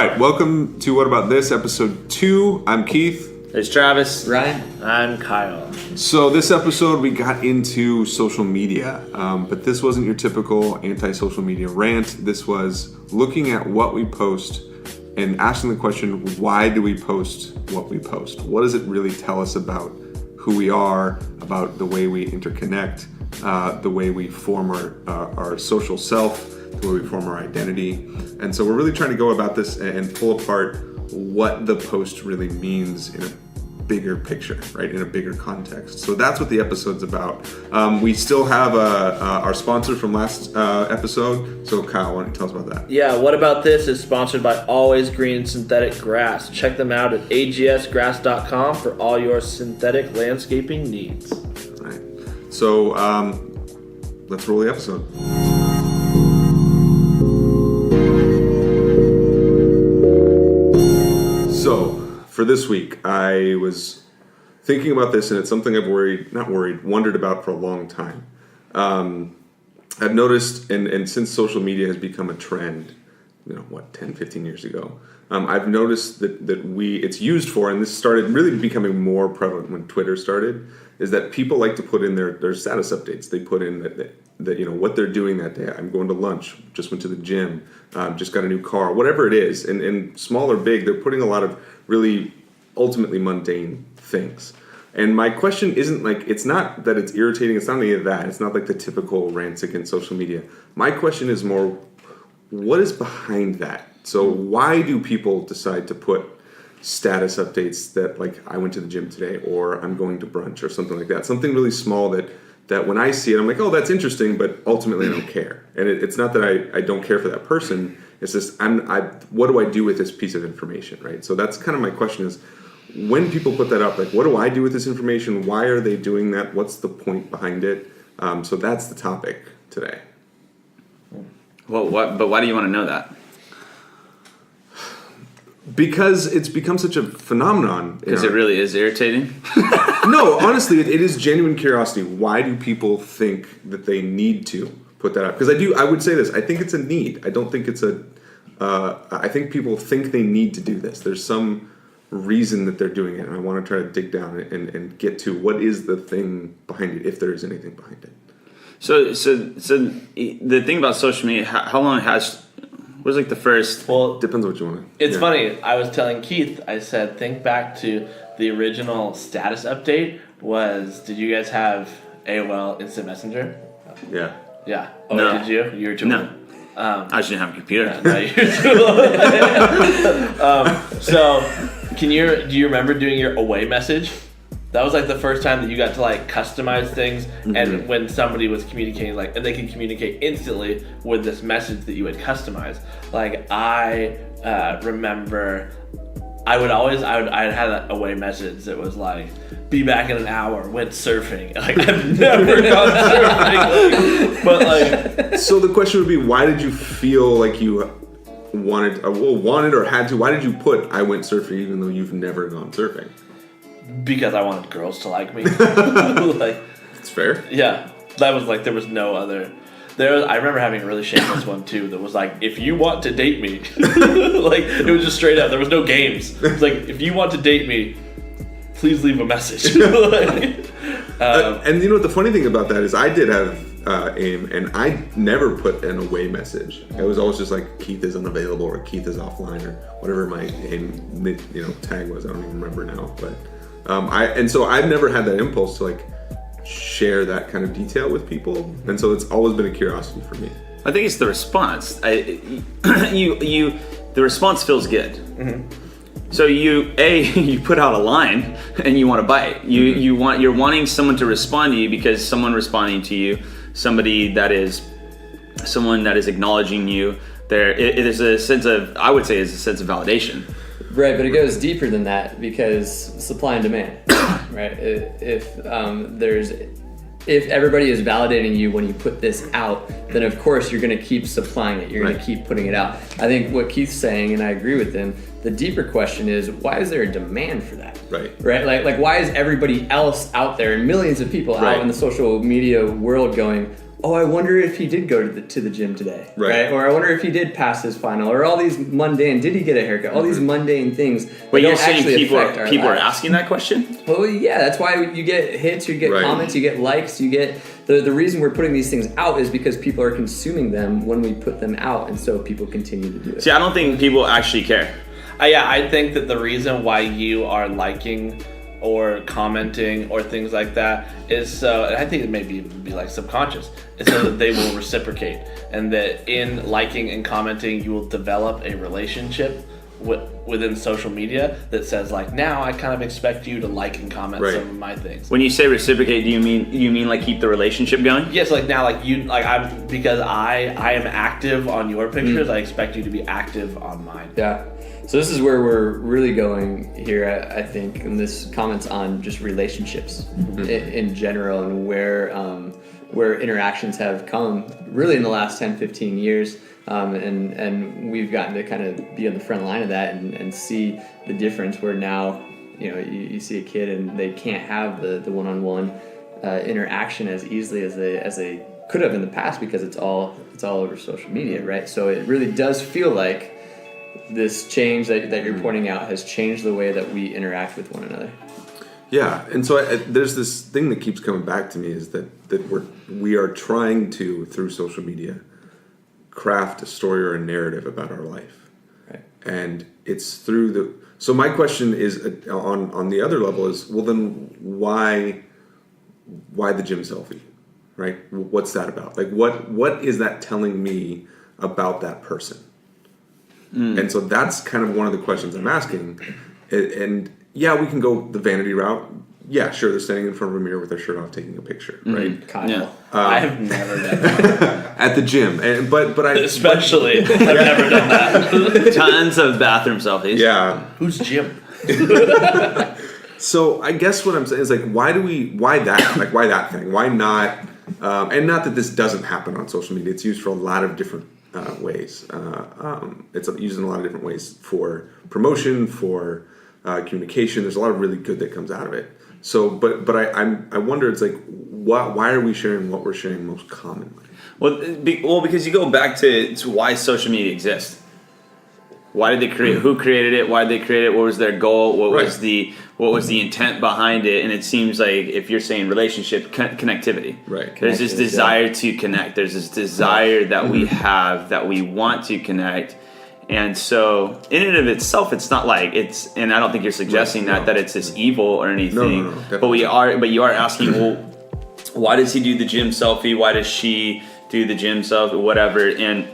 right, welcome to What About This, episode 2. I'm Keith. It's Travis. Ryan. I'm Kyle. So this episode we got into social media, but this wasn't your typical anti-social media rant. This was looking at what we post and asking the question, why do we post what we post? What does it really tell us about who we are, about the way we interconnect, the way we form our social self, the way we form our identity? And so we're really trying to go about this and pull apart what the post really means in a bigger picture, right? In a bigger context. So that's what the episode's about. We still have our sponsor from last episode. So Kyle, why don't you tell us about that? Yeah, What About This is sponsored by Always Green Synthetic Grass. Check them out at agsgrass.com for all your synthetic landscaping needs. All right. So let's roll the episode. So, for this week, I was thinking about this, and it's something I've wondered about for a long time. I've noticed, and since social media has become a trend, 10, 15 years ago, I've noticed that it's used for, and this started really becoming more prevalent when Twitter started, is that people like to put in their status updates. They put in that what they're doing that day. I'm going to lunch, just went to the gym, just got a new car, whatever it is. And small or big, they're putting a lot of really ultimately mundane things. And my question isn't it's not that it's irritating, it's not any of that. It's not like the typical rants against social media. My question is more, what is behind that? So why do people decide to put status updates that I went to the gym today, or I'm going to brunch, or something like that? Something really small that when I see it, I'm like, oh, that's interesting, but ultimately I don't care. And it's not that I don't care for that person. It's just, what do I do with this piece of information, right? So that's kind of my question is, when people put that up, what do I do with this information? Why are they doing that? What's the point behind it? So that's the topic today. Well, but why do you want to know that? Because it's become such a phenomenon. Because it really is irritating? No, honestly, it is genuine curiosity. Why do people think that they need to put that up? Because I would say this, I think it's a need. I don't think it's I think people think they need to do this. There's some reason that they're doing it, and I want to try to dig down and get to what is the thing behind it, if there is anything behind it. So the thing about social media, how long was the first? Well, depends on what you want. It's funny. I was telling Keith, I said, think back to the original status update did you guys have AOL Instant Messenger? Yeah. Yeah. Oh, no. Did you? You were too old. I just didn't have a computer. Yeah, no, you're too old. So, do you remember doing your away message? That was the first time that you got to customize things, and when somebody was communicating, and they could communicate instantly with this message that you had customized. I remember, I had an away message that was be back in an hour, went surfing. I've never gone surfing. But So the question would be, why did you feel like you wanted or had to? Why did you put I went surfing even though you've never gone surfing? Because I wanted girls to like me. It's fair. Yeah. That was there was no other. I remember having a really shameless one too that was if you want to date me. It was just straight up. There was no games. It was if you want to date me, please leave a message. And the funny thing about that is I did have AIM, and I never put an away message. It was always just Keith is unavailable, or Keith is offline, or whatever my AIM tag was. I don't even remember now, but so I've never had that impulse to share that kind of detail with people, and so it's always been a curiosity for me. I think it's the response. The response feels good. Mm-hmm. So you put out a line and you want to bite. You're wanting someone to respond to you because someone responding to you, someone that is acknowledging you. It is a sense of, I would say, is a sense of validation. Right, but it goes deeper than that because supply and demand, right? If everybody is validating you when you put this out, then of course you're going to keep supplying it. You're going to keep putting it out. I think what Keith's saying, and I agree with him, the deeper question is, why is there a demand for that? Right. Why is everybody else out there and millions of people out in the social media world going, oh, I wonder if he did go to the gym today, Right. Or I wonder if he did pass his final, or all these mundane, did he get a haircut? All these mundane things. But you're don't saying actually people affect our are lives. asking that question? Well, yeah, that's why you get hits, you get Right. comments, you get likes, you get the reason we're putting these things out is because people are consuming them when we put them out, and so people continue to do it. See, I don't think people actually care. Yeah, I think that the reason why you are liking or commenting or things like that is so, and I think it may be like subconscious, is so that they will reciprocate, and that in liking and commenting you will develop a relationship within social media that says like, now I kind of expect you to like and comment Right. some of my things. When you say reciprocate, do you mean like keep the relationship going? Yes, like now, like you, like I'm, because I am active on your pictures, I expect you to be active on mine. Yeah. So this is where we're really going here, I think, and this comments on just relationships in general, and where interactions have come really in the last 10, 15 years. And we've gotten to kind of be on the front line of that and see the difference where now, you see a kid and they can't have the one-on-one interaction as easily as they could have in the past because it's all over social media, right? So it really does feel like this change that you're pointing out has changed the way that we interact with one another. Yeah, and so there's this thing that keeps coming back to me is that we are trying to, through social media, craft a story or a narrative about our life. Right. And it's through so my question is on the other level is, well then why the gym selfie, right? What's that about? Like what is that telling me about that person? And so that's kind of one of the questions I'm asking. And yeah, we can go the vanity route. Yeah, sure, they're standing in front of a mirror with their shirt off taking a picture, right? Kyle. Yeah. I have never done that. At the gym. But I Especially, I've never done that. Tons of bathroom selfies. yeah. Who's Jim? So I guess what I'm saying is like, why that? Like, why that thing? Why not? And not that this doesn't happen on social media. It's used for a lot of different ways. It's used in a lot of different ways for promotion, for communication. There's a lot of really good that comes out of it. So, but I wonder. It's like, why are we sharing what we're sharing most commonly? Well, because you go back to why social media exists. Why did they create? Who created it? Why did they create it? What was their goal? What was the intent behind it? And it seems like if you're saying relationship connectivity, Right. There's this desire to connect. There's this desire that we have, that we want to connect. And so, in and of itself, it's not like it's. And I don't think you're suggesting that it's this evil or anything. No, but you are asking, well, why does he do the gym selfie? Why does she do the gym selfie? Whatever, and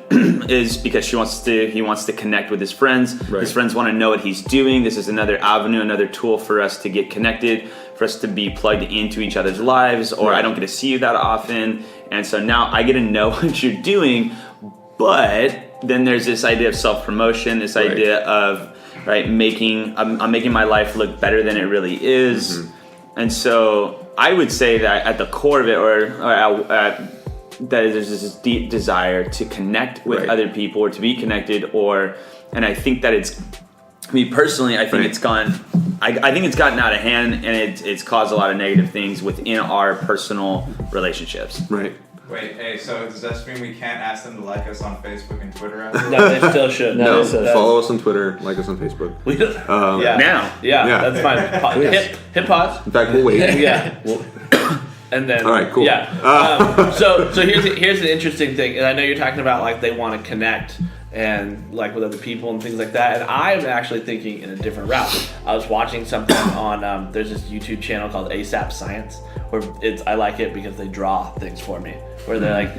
is because he wants to connect with his friends. Right. His friends want to know what he's doing. This is another avenue, another tool for us to get connected, for us to be plugged into each other's lives. Or I don't get to see you that often, and so now I get to know what you're doing, but. Then there's this idea of self-promotion, this idea of I'm making my life look better than it really is, and so I would say that at the core of it, that there's this deep desire to connect with other people or to be connected, and I think that it's me personally. I think it's gone. I think it's gotten out of hand, and it's caused a lot of negative things within our personal relationships. Right. Wait, hey, so does that mean we can't ask them to like us on Facebook and Twitter? No, they still should. No, So follow us on Twitter, like us on Facebook. We don't, yeah. Now. Yeah, that's fine. Hit pause. In fact, we'll wait. Yeah. And then. All right, cool. Yeah. So here's the interesting thing, and I know you're talking about like they want to connect and like with other people and things like that, and I'm actually thinking in a different route. I was watching something on there's this YouTube channel called ASAP Science, where I like it because they draw things for me, where they're like,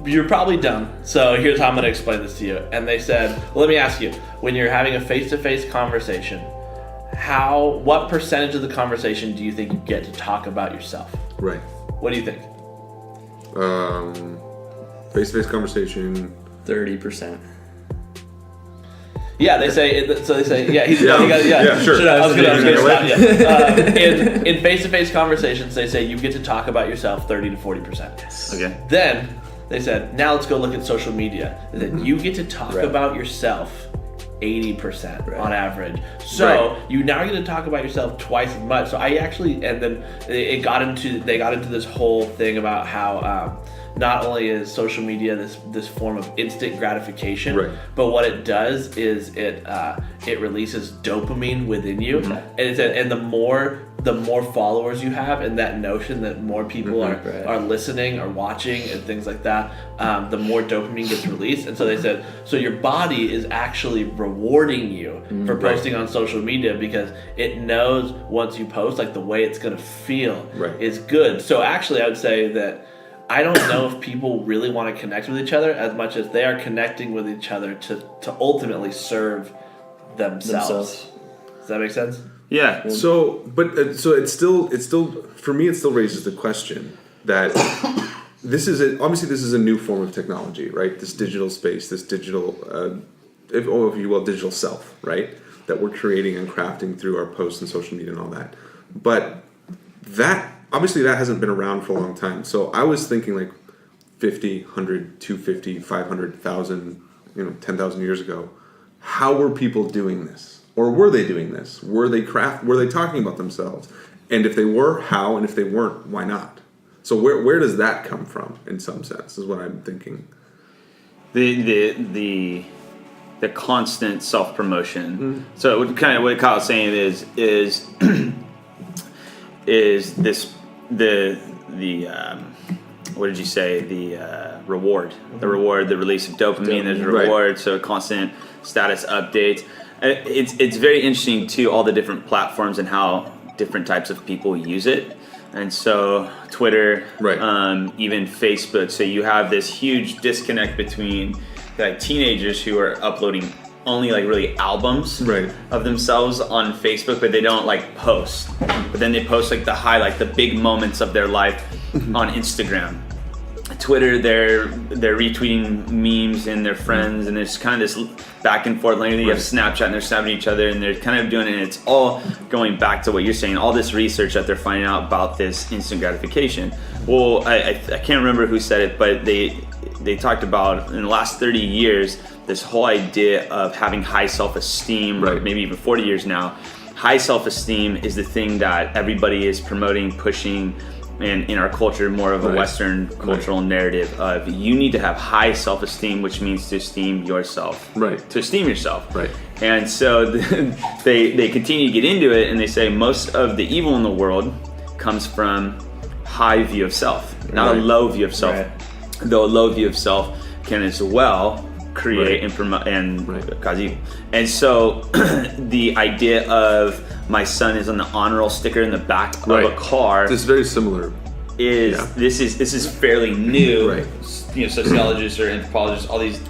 you're probably dumb, so here's how I'm going to explain this to you. And they said, well, let me ask you, when you're having a face-to-face conversation, what percentage of the conversation do you think you get to talk about yourself? Right. What do you think? Face-to-face conversation. 30%. Yeah, they say. So they say. Yeah, Yeah, sure. I was gonna stop. Yeah. In face-to-face conversations, they say you get to talk about yourself 30 to 40%. Okay. Then they said, now let's go look at social media. They said you get to talk about yourself 80% on average. So you now get to talk about yourself twice as much. So I actually, and then they got into this whole thing about how not only is social media this form of instant gratification, Right. but what it does is it releases dopamine within you, and the more followers you have, and that notion that more people are listening or watching and things like that, the more dopamine gets released. And so they said, so your body is actually rewarding you for posting on social media because it knows once you post, like the way it's going to feel is good. So actually I would say that I don't know if people really want to connect with each other as much as they are connecting with each other to ultimately serve themselves. Does that make sense? Yeah. So it's still for me, it still raises the question that this is a new form of technology, right? This digital space, this digital, if you will, digital self, right? That we're creating and crafting through our posts and social media and all that. But that obviously that hasn't been around for a long time. So I was thinking like 50, 100, 250, 500,000, 10,000 years ago. How were people doing this? Or were they doing this? Were they talking about themselves? And if they were, how? And if they weren't, why not? So where does that come from in some sense is what I'm thinking. The constant self-promotion. So what Kyle's saying is this what did you say? The reward. The reward, the release of dopamine, there's a reward, so constant status updates. It's very interesting too, all the different platforms and how different types of people use it. And so Twitter, even Facebook. So you have this huge disconnect between like teenagers who are uploading only like really albums of themselves on Facebook, but they don't like post. But then they post like the big moments of their life on Instagram. Twitter, they're retweeting memes and their friends, and there's kind of this back and forth. Later, you have Snapchat, and they're snapping each other, and they're kind of doing it. And it's all going back to what you're saying, all this research that they're finding out about this instant gratification. Well, I can't remember who said it, but they talked about in the last 30 years this whole idea of having high self-esteem, maybe even 40 years now. High self-esteem is the thing that everybody is promoting, pushing. And in our culture, more of a Western cultural narrative of you need to have high self-esteem, which means to esteem yourself. To esteem yourself. And so they continue to get into it, and they say most of the evil in the world comes from high view of self, not a low view of self. Though a low view of self can as well create and promote and cause evil. And so the idea of my son is on the honor roll sticker in the back of a car. It's very similar. This is fairly new. Sociologists or anthropologists, all these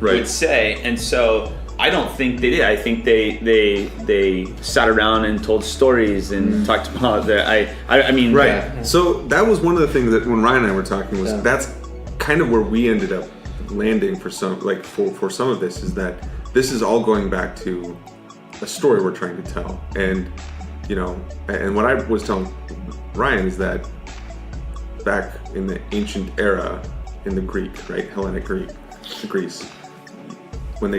would say. And so I don't think they did. I think they sat around and told stories and talked about that. I mean. So that was one of the things that when Ryan and I were talking was that's kind of where we ended up landing for some for some of this, is that this is all going back to a story we're trying to tell. And and what I was telling Ryan is that back in the ancient era in the Greek, Hellenic Greece, when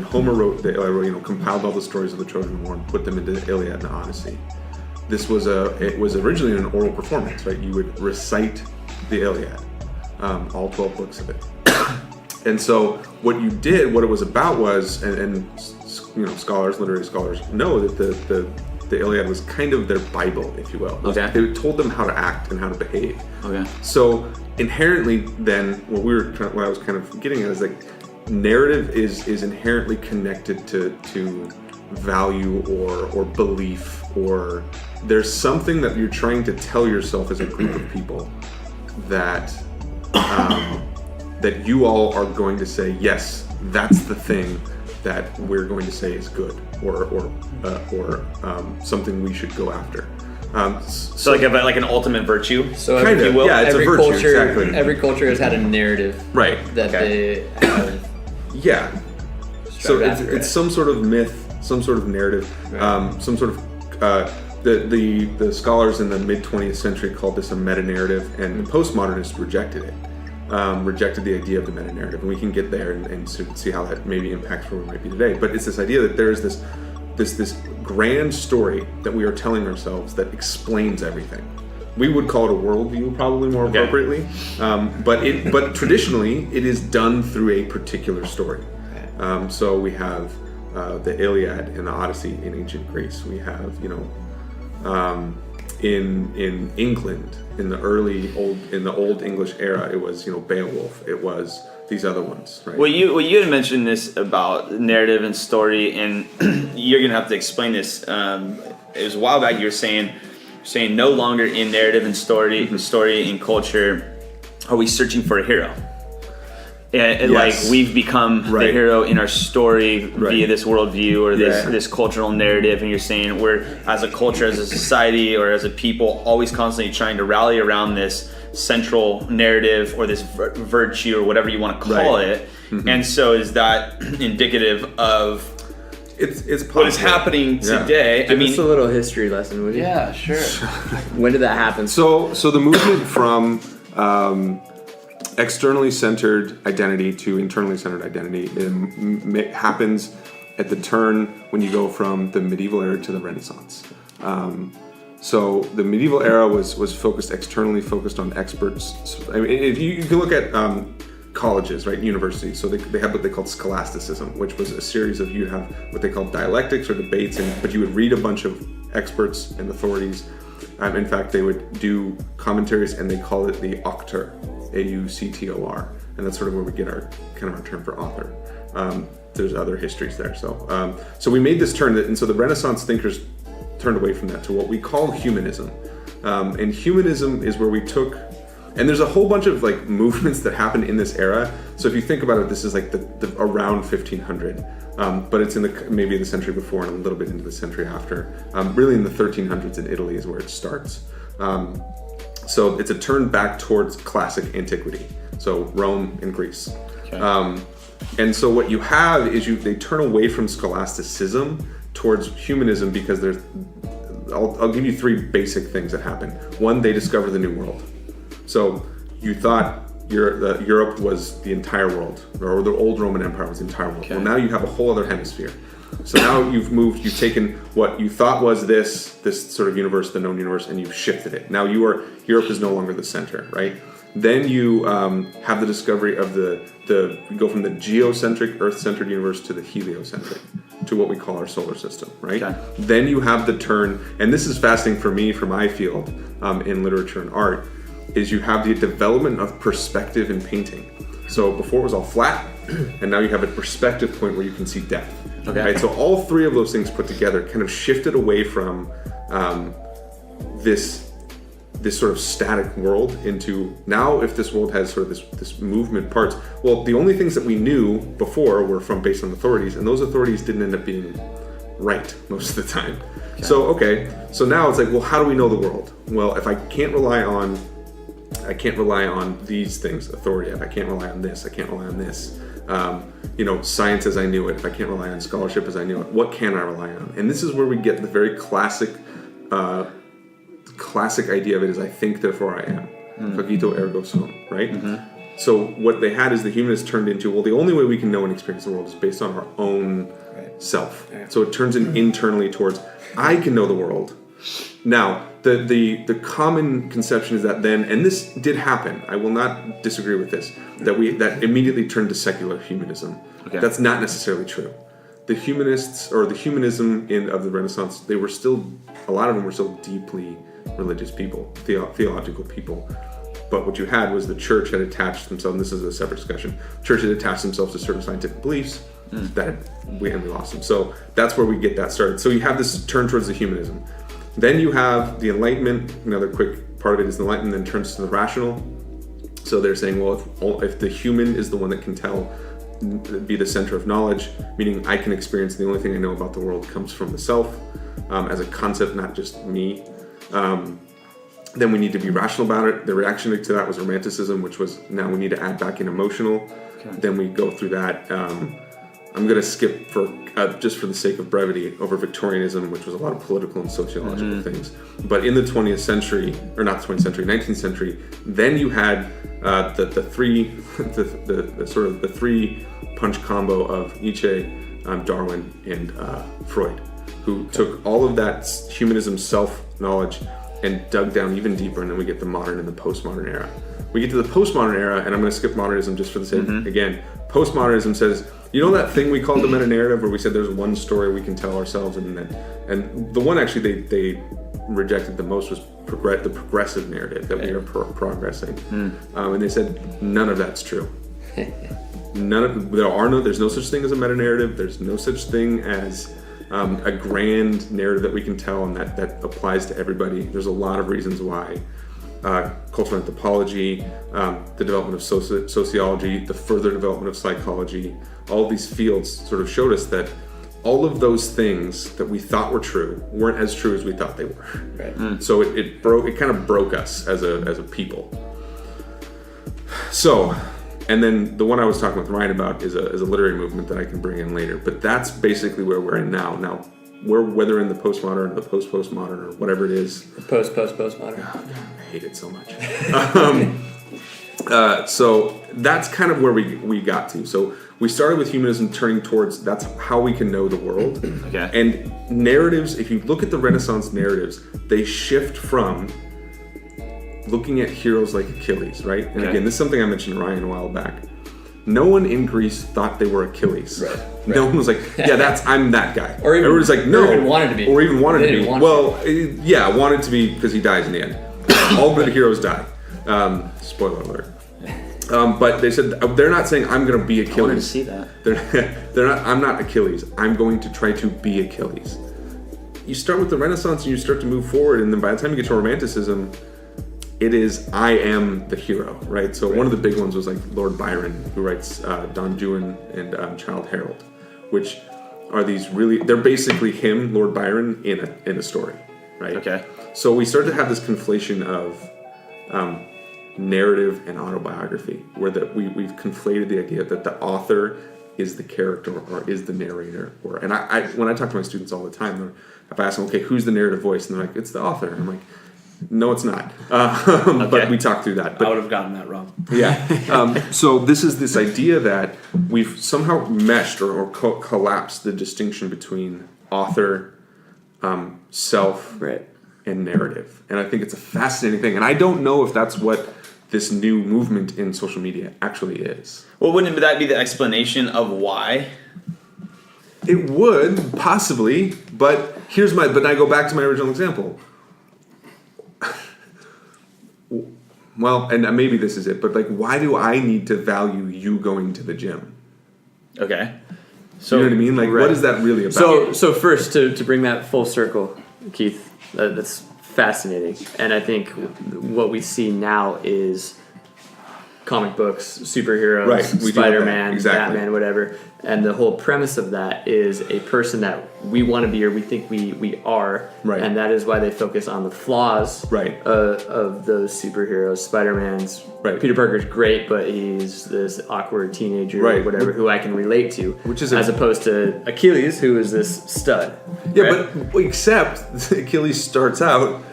Homer wrote compiled all the stories of the Trojan War and put them into the Iliad and the Odyssey, it was originally an oral performance, You would recite the Iliad, all 12 books of it. And so what it was about was, and literary scholars know that the Iliad was kind of their Bible, if you will. They told them how to act and how to behave. So inherently, then what I was kind of getting at is like narrative is inherently connected to value or belief, or there's something that you're trying to tell yourself as a group of people that that you all are going to say, yes, that's the thing that we're going to say is good, or something we should go after. So like an ultimate virtue. So kind of, it's every a virtue. Culture, exactly. Every culture has had a narrative, that they have. So it's some sort of myth, some sort of narrative, some sort of. The scholars in the mid 20th century called this a meta-narrative, and the postmodernists rejected it. Rejected the idea of the meta-narrative, and we can get there and see how that maybe impacts where we might be today. But it's this idea that there is this grand story that we are telling ourselves that explains everything. we would call it a worldview, probably more appropriately. But traditionally, it is done through a particular story. So we have the Iliad and the Odyssey in ancient Greece. We have, in England, in the old English era, it was, Beowulf. It was these other ones, right? Well, you had mentioned this about narrative and story, and you're gonna have to explain this. It was a while back. You were saying no longer in narrative and story, story and culture are we searching for a hero. And like we've become the hero in our story via this worldview or this cultural narrative, and you're saying we're, as a culture, as a society, or as a people, always constantly trying to rally around this central narrative or this virtue or whatever you want to call it. And so is that indicative of it's what is happening today? Give us a little history lesson, would you? Yeah, sure. When did that happen? So the movement from externally centered identity to internally centered identity happens at the turn when you go from the medieval era to the Renaissance. So the medieval era was externally focused on experts. I mean, if you can look at colleges, right, universities. So they have what they called scholasticism, which was a series of, you have what they called dialectics or debates, but you would read a bunch of experts and authorities. In fact, they would do commentaries, and they call it the auctor, A-U-C-T-O-R, and that's sort of where we get our term for author. There's other histories there. So we made this turn, and so the Renaissance thinkers turned away from that to what we call humanism. And humanism is where we took, and there's a whole bunch of like movements that happened in this era. So if you think about it, this is like the around 1500, but it's in maybe the century before and a little bit into the century after. Really in the 1300s in Italy is where it starts. So it's a turn back towards classic antiquity. So Rome and Greece. Okay. And so what you have is they turn away from scholasticism towards humanism because I'll give you three basic things that happen. One, they discover the New World. So you thought Europe was the entire world, or the old Roman Empire was the entire world. Okay. Well, now you have a whole other hemisphere. So now you've taken what you thought was this sort of universe, the known universe, and you've shifted it. Now Europe is no longer the center, right? Then you have the discovery of we go from the geocentric, Earth-centered universe to the heliocentric, to what we call our solar system, right? Okay. Then you have the turn, and this is fascinating for me, for my field in literature and art, is you have the development of perspective in painting. So before it was all flat, and now you have a perspective point where you can see depth. Okay. Right? So all three of those things put together kind of shifted away from this sort of static world into, now if this world has sort of this movement parts, well, the only things that we knew before were based on authorities, and those authorities didn't end up being right most of the time. Okay. So now it's like, well, how do we know the world? Well, if I can't rely on these things, authority, if I can't rely on this, I can't rely on this, science as I knew it, if I can't rely on scholarship as I knew it, what can I rely on? And this is where we get the very classic idea of it is, I think, therefore I am. Cogito ergo sum, right? Mm-hmm. So what they had is the humanists turned into, well, the only way we can know and experience the world is based on our own self. Yeah. So it turns internally towards, I can know the world. Now, the common conception is that then, and this did happen, I will not disagree with this, that immediately turned to secular humanism. Okay. That's not necessarily true. The humanists, or the humanism of the Renaissance, a lot of them were still deeply religious people, theological people. But what you had was the church had attached themselves, and this is a separate discussion, church had attached themselves to certain scientific beliefs that we lost them. So that's where we get that started. So you have this turn towards the humanism. Then you have the Enlightenment. Another quick part of it is the Enlightenment then turns to the rational. So they're saying, well, if the human is the one that can be the center of knowledge, meaning I can experience, the only thing I know about the world comes from the self, as a concept, not just me. Then we need to be rational about it. The reaction to that was Romanticism, which was, now we need to add back in emotional. Okay. Then we go through that. I'm going to skip just for the sake of brevity over Victorianism, which was a lot of political and sociological things. But in the 20th century, or not 20th century, 19th century, then you had the three punch combo of Nietzsche, Darwin, and Freud, who took all of that humanism self-knowledge and dug down even deeper, and then we get the modern and the postmodern era. We get to the postmodern era, and I'm going to skip modernism just for the sake. Again, postmodernism says, you know that thing we called the meta-narrative, where we said there's one story we can tell ourselves, and the one actually they rejected the most was the progressive narrative, that we are progressing, and they said none of that's true. There's no such thing as a meta-narrative. There's no such thing as a grand narrative that we can tell and that applies to everybody. There's a lot of reasons why. Cultural anthropology, the development of sociology, the further development of psychology, all these fields sort of showed us that all of those things that we thought were true weren't as true as we thought they were. Right. So it kind of broke us as a people. So, and then the one I was talking with Ryan about is a literary movement that I can bring in later. But that's basically where we're in now. Now, whether in the postmodern or the post-postmodern or whatever it is. Postmodern. I hate it so much. So that's kind of where we got to. So we started with humanism turning towards, that's how we can know the world. Okay. And narratives, if you look at the Renaissance narratives, they shift from looking at heroes like Achilles, right? And again, this is something I mentioned to Ryan a while back. No one in Greece thought they were Achilles. Right. No one was like, I'm that guy. Or even, everyone's like, no. Or even wanted to be. Or even wanted They to be. didn't want Well, wanted to be because he dies in the end. All good heroes die. Spoiler alert. But they said they're not saying I'm going to be Achilles. I wanted to see that. They're not. I'm not Achilles. I'm going to try to be Achilles. You start with the Renaissance and you start to move forward, and then by the time you get to Romanticism, it is I am the hero, right? So one of the big ones was like Lord Byron, who writes Don Juan and Childe Harold, which are these really, they're basically him, Lord Byron, in a story, right? Okay. So we start to have this conflation of narrative and autobiography, where we've conflated the idea that the author is the character or is the narrator. And I when I talk to my students all the time, if I ask them, okay, who's the narrative voice? And they're like, it's the author. And I'm like, no, it's not. But we talk through that. But I would have gotten that wrong. yeah. So this is this idea that we've somehow meshed or collapsed the distinction between author, self, Right. and narrative. And I think it's a fascinating thing. And I don't know if that's what this new movement in social media actually is. Well, wouldn't that be the explanation of why? It would, possibly, but but I go back to my original example. Well, and maybe this is it, but like, why do I need to value you going to the gym? Okay. So You know what I mean? Like, what is that really about? So first, to bring that full circle, Keith, that's fascinating. And I think what we see now is comic books, superheroes, Right, we do Spider-Man, that. Exactly. Batman, whatever. And the whole premise of that is a person that we want to be or we think we are. Right. And that is why they focus on the flaws Right. of those superheroes. Spider-Man's, Right. Peter Parker's great, but he's this awkward teenager Right. or whatever who I can relate to. Which is as opposed to Achilles, who is this stud. Yeah, right? but except Achilles starts out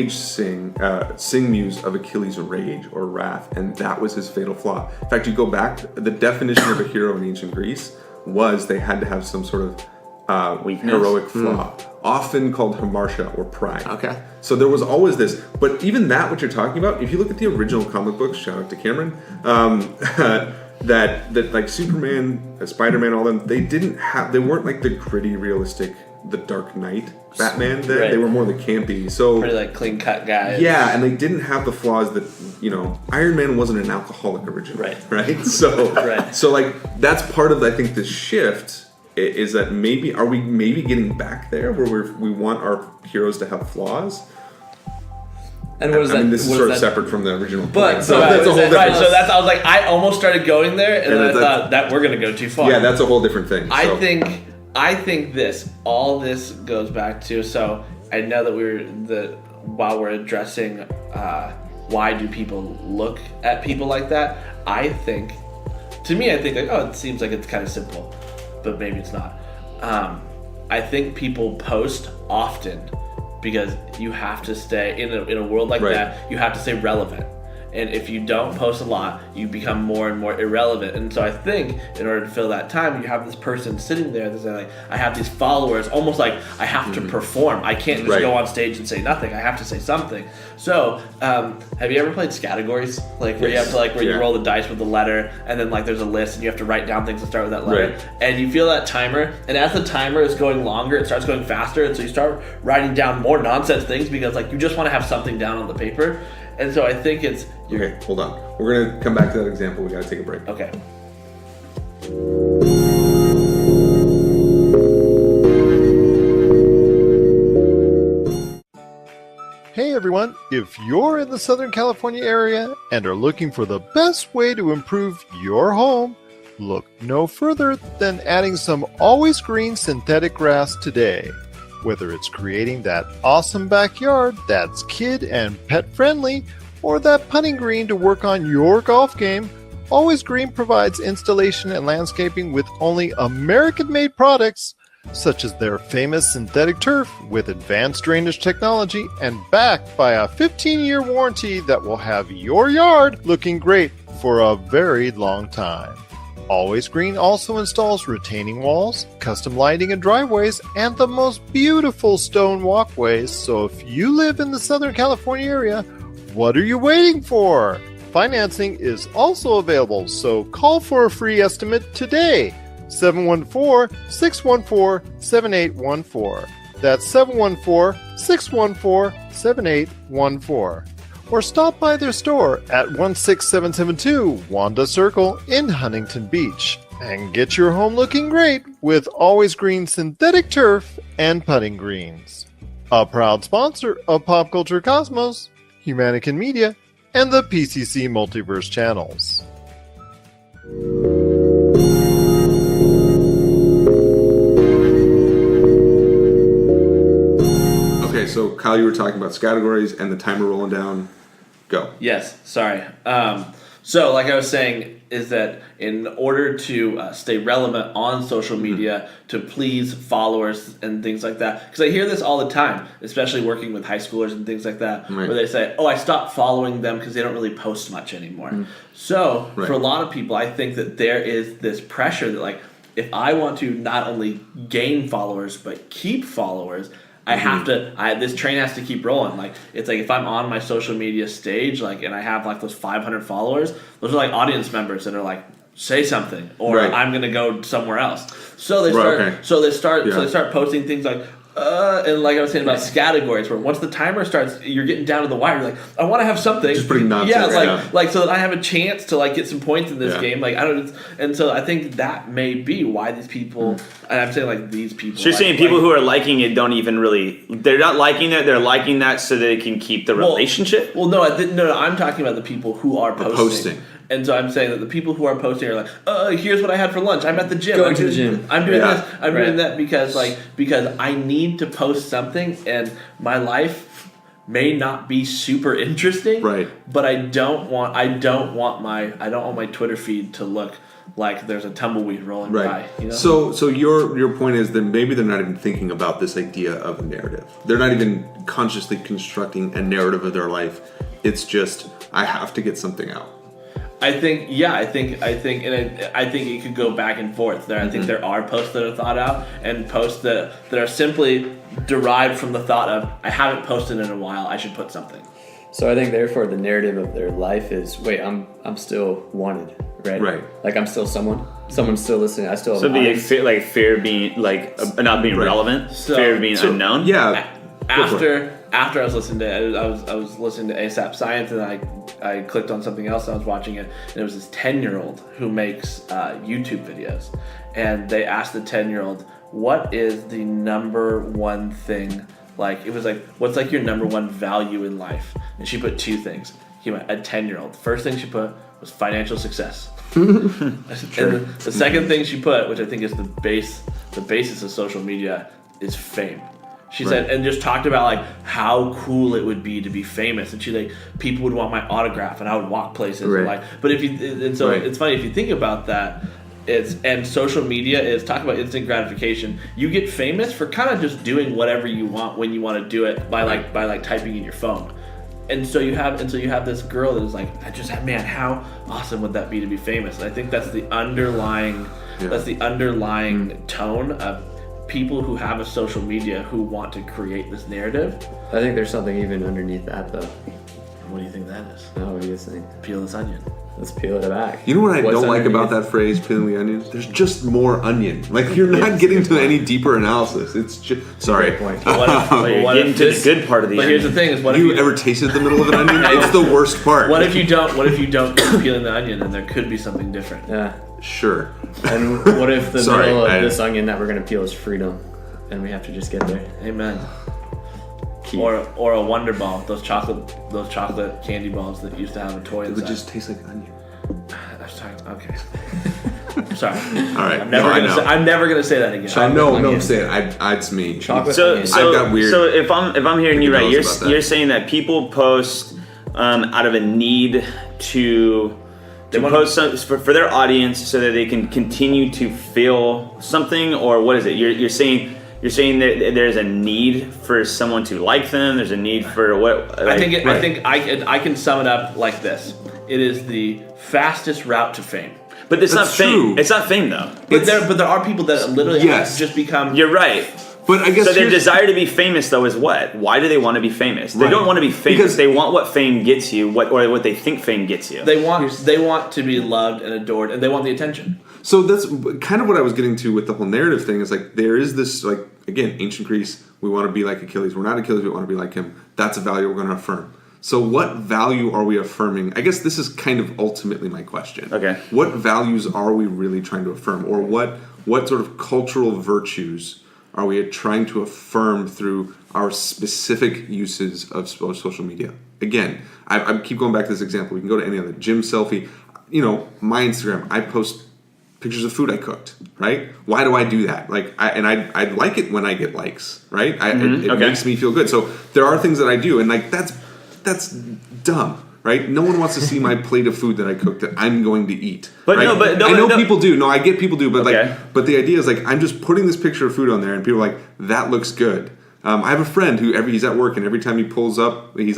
sing muse of Achilles' rage or wrath, and that was his fatal flaw. In fact, you go back, the definition of a hero in ancient Greece was they had to have some sort of Weakness. heroic flaw, often called hamartia or pride. Okay. So there was always this, but even that, what you're talking about, if you look at the original comic books, shout out to Cameron, that like Superman, Spider-Man, all them, they weren't like the gritty, realistic, the Dark Knight Batman. They were more the campy. So Pretty like clean cut guy. yeah, and they didn't have the flaws that, Iron Man wasn't an alcoholic originally. Right. So Right. so like that's part of I think the shift is that are we maybe getting back there where we want our heroes to have flaws. And what is I that? mean, this is what sort is of that? separate from the original But- point. So but- that's a whole Right, different. So I was like, I almost started going there, and then I that's- thought that we're gonna go too far. Yeah, that's a whole different thing. I So- think all this goes back to, so I know that while we're addressing why do people look at people like that, I think like, oh, it seems like it's kind of simple, but maybe it's not. I think people post often because you have to stay in a world like Right. that. You have to stay relevant, And if you don't post a lot, you become more and more irrelevant. And so I think in order to fill that time, you have this person sitting there that's like, I have these followers, almost like I have to perform. I can't just go on stage and say nothing. I have to say something. So have you ever played categories? Like where you have to where you roll the dice with the letter, and then like there's a list and you have to write down things that start with that letter. Right. And you feel that timer, and as the timer is going longer, it starts going faster, and so you start writing down more nonsense things because like you just want to have something down on the paper. And so I think it's Okay, hold on. We're gonna come back to that example. We gotta take a break. okay. Hey everyone, if you're in the Southern California area and are looking for the best way to improve your home, look no further than adding some always green synthetic grass today. Whether it's creating that awesome backyard that's kid and pet friendly, or that putting green to work on your golf game, Always Green provides installation and landscaping with only American-made products, such as their famous synthetic turf with advanced drainage technology and backed by a 15-year warranty that will have your yard looking great for a very long time. Always Green also installs retaining walls, custom lighting and driveways, and the most beautiful stone walkways, so if you live in the Southern California area, what are you waiting for? Financing is also available, so call for a free estimate today. 714-614-7814. That's 714-614-7814. Or stop by their store at 16772 Wanda Circle in Huntington Beach and get your home looking great with Always Green synthetic turf and putting greens. A proud sponsor of Pop Culture Cosmos, Humanican Media, and the PCC Multiverse channels. Okay, so Kyle, you were talking about categories and the timer rolling down. Go. Yes, sorry. So like I was saying, is that in order to stay relevant on social media, to please followers and things like that, because I hear this all the time, especially working with high schoolers and things like that, Right. where they say, oh, I stopped following them because they don't really post much anymore. So Right. for a lot of people, I think that there is this pressure that like, if I want to not only gain followers, but keep followers, I have to. This train has to keep rolling. Like it's like if I'm on my social media stage, like, and I have like those 500 followers, those are like audience members that are like, say something, or Right. I'm gonna go somewhere else. So they Right, start. okay. So they start. Yeah. So they start posting things like. And like I was saying about categories, where once the timer starts, you're getting down to the wire. You're like, I want to have something. Just putting nonsense Yeah, it's down. like so that I have a chance to like get some points in this Yeah. game. Like I don't. And so I think that may be why these people. And I'm saying like these people. So you're saying people who are liking it don't even really, they're not liking that, they're liking that so they can keep the relationship? Well, no, no, I'm talking about the people who are posting. posting. And so I'm saying that the people who are posting are like, here's what I had for lunch. I'm at the gym. Going to the gym. I'm doing Yeah. this. I'm doing that because I need to post something, and my life may not be super interesting. Right. But I don't want my Twitter feed to look like there's a tumbleweed rolling by. Right. You know? So your point is that maybe they're not even thinking about this idea of a narrative. They're not even consciously constructing a narrative of their life. It's just I have to get something out. I think it could go back and forth. I think there are posts that are thought out and posts that are simply derived from the thought of I haven't posted in a while. I should put something. So I think therefore the narrative of their life is, wait, I'm still wanted, right? Right. Like I'm still someone. Someone's still listening. I still have So it'd be eyes. fear of being, not being Right. relevant, So- fear of being unknown? Yeah. Go for it. After I was listening to I was listening to ASAP Science, and I clicked on something else and I was watching it, and it was this 10-year-old who makes YouTube videos, and they asked the 10-year-old, what is the number one thing, like it was like, what's like your number one value in life? And she put two things. He went, a 10-year-old. First thing she put was financial success. And the second thing she put, which I think is the basis of social media, is fame. She said, and just talked about like how cool it would be to be famous, and she like people would want my autograph, and I would walk places, and Right. but if you and so Right. it's funny if you think about that. And social media is talk about instant gratification. You get famous for kind of just doing whatever you want when you want to do it by typing in your phone. And so you have this girl that is like, man, how awesome would that be to be famous? And I think that's the underlying tone of people who have a social media who want to create this narrative. I think there's something even underneath that, though. What do you think that is? Oh, what do you think? Peel this onion. Let's peel it back. You know what I What's don't like about underneath? that phrase, peeling the onion? There's just more onion. Like, you're not getting to any deeper analysis. It's just... Sorry. Great point. You're getting to the good part of the But onion. here's the thing: is what Have if you ever tasted the middle of an onion? It's the worst part. What if you don't keep peeling the onion, and there could be something different? Yeah. Sure. And what if the Sorry, middle of I- this onion that we're gonna peel is freedom, and we have to just get there? Amen. Keith. Or a Wonder Ball, those chocolate candy balls that used to have a toy It inside. would just taste like onion. I was talking. Okay. I'm sorry. All right. I'm never gonna say that again. I know. No, onion. say it. It's me. Chocolate So, onion. so, I've got weird- so if I'm hearing you right, knows about that. you're saying that people post out of a need to post for their audience so that they can continue to feel something, or what is it? You're saying that there's a need for someone to like them. There's a need for what? I think I can sum it up like this: it is the fastest route to fame. But it's not That's fame. true. It's not fame though. But there are people that literally Yes. have just become. You're right. But I guess So their here's- desire to be famous though is what? Why do they want to be famous? They Right. don't want to be famous. Because- they want what fame gets you, what they think fame gets you. They want to be loved and adored, and they want the attention. So that's kind of what I was getting to with the whole narrative thing. Is like there is this, like, again, ancient Greece. We want to be like Achilles. We're not Achilles. We want to be like him. That's a value we're going to affirm. So what value are we affirming? I guess this is kind of ultimately my question. Okay. What values are we really trying to affirm, or what sort of cultural virtues are we trying to affirm through our specific uses of social media? Again, I keep going back to this example. We can go to any other gym selfie. You know, my Instagram. I post pictures of food I cooked, right? Why do I do that? Like, I like it when I get likes, right? It okay. makes me feel good. So there are things that I do, and like that's dumb, right? No one wants to see my plate of food that I cooked that I'm going to eat. But right? no, but no, I know no. people do. No, I get people do, but Okay. but the idea is like I'm just putting this picture of food on there, and people are like, that looks good. I have a friend who he's at work, and every time he pulls up, he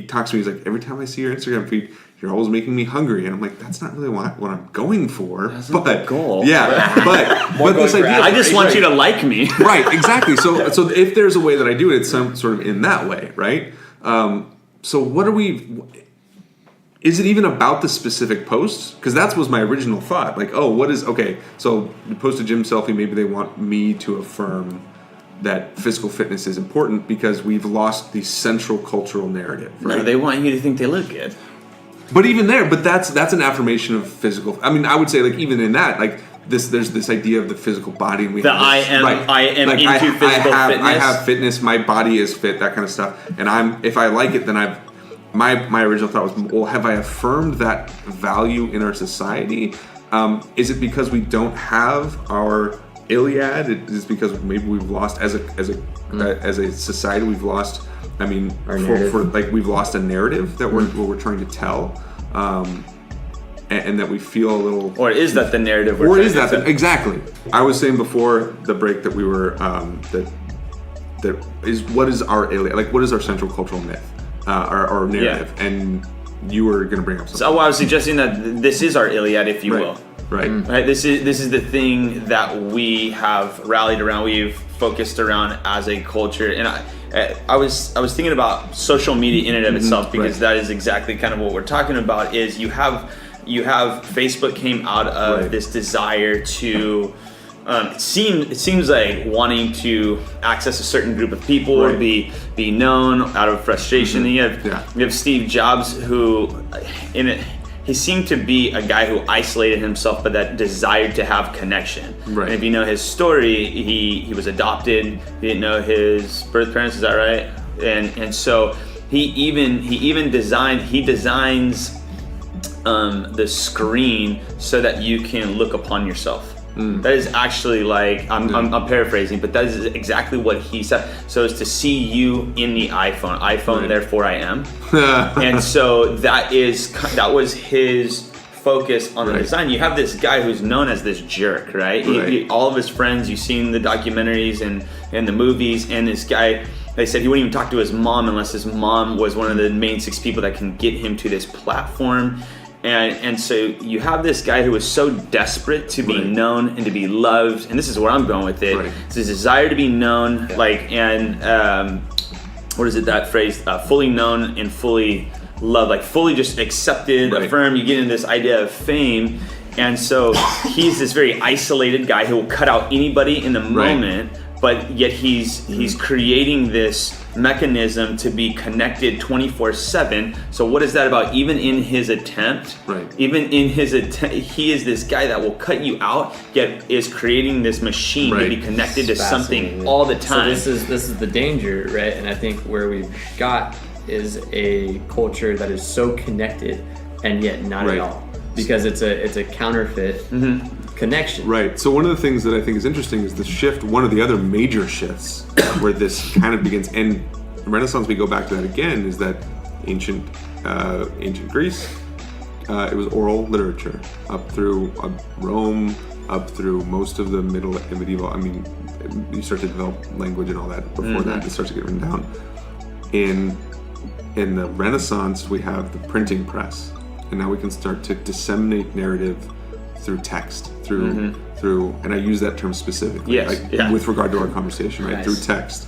talks to me. He's like, every time I see your Instagram feed, you're always making me hungry, and I'm like, that's not really what I'm going for. But the goal. yeah, but this going for idea, I just want you to like me. right, exactly. So if there's a way that I do it, it's some sort of in that way, right? So what are we? Is it even about the specific posts? Because that was my original thought. Like, oh, what is okay? So you post a gym selfie. Maybe they want me to affirm that physical fitness is important because we've lost the central cultural narrative, right? No, they want you to think they look good. But even there, that's an affirmation of physical. I mean, I would say like even in that, like there's this idea of the physical body, and we The have this, I am like, into physical I fitness. have fitness. My body is fit. That kind of stuff. And if I like it, then my original thought was, well, have I affirmed that value in our society? Is it because we don't have our Iliad? Is it because maybe we've lost as a society? We've lost. I mean, Our narrative. for like we've lost a narrative that we're trying to tell, and that we feel a little. Or is that the narrative? Or is that exactly? I was saying before the break that we were that is what is our Iliad? Like what is our central cultural myth, our narrative? And you were going to bring up something. So I was suggesting that this is our Iliad, if you will. Right. Right. This is the thing that we have rallied around. We've focused around as a culture, and I was thinking about social media in and of itself because Right. that is exactly kind of what we're talking about. Is you have Facebook came out of Right. this desire to. It seems like wanting to access a certain group of people or Right. be known out of frustration. And you have Steve Jobs who he seemed to be a guy who isolated himself, but that desired to have connection. Right. And if you know his story, he was adopted. He didn't know his birth parents. Is that right? And so he designs the screen so that you can look upon yourself. That is actually like I'm paraphrasing, but that is exactly what he said. So it's to see you in the iPhone. Right. Therefore I am. And so that was his focus on the Right. design. You have this guy who's known as this jerk, right? Right. All of his friends, you've seen the documentaries and the movies, and this guy they said he wouldn't even talk to his mom unless his mom was one of the main 6 people that can get him to this platform. And so you have this guy who is so desperate to be known and to be loved, and this is where I'm going with it. It's his desire to be known, what is it, that phrase, fully known and fully loved, like fully just accepted, affirmed. You get into this idea of fame. And so he's this very isolated guy who will cut out anybody in the moment, but yet he's creating this mechanism to be connected 24/7. So what is that about? Even in his attempt, he is this guy that will cut you out, yet is creating this machine to be connected to something all the time. So this is the danger, right? And I think where we've got is a culture that is so connected and yet not at all, because it's a counterfeit connection. Right. So one of the things that I think is interesting is the shift. One of the other major shifts where this kind of begins, and Renaissance, we go back to that again, is that ancient Greece. It was oral literature up through Rome, up through most of the medieval. I mean, you start to develop language and all that. Before that, it starts to get written down. In the Renaissance, we have the printing press, and now we can start to disseminate narrative through text, through, and I use that term specifically, with regard to our conversation, right? Through text.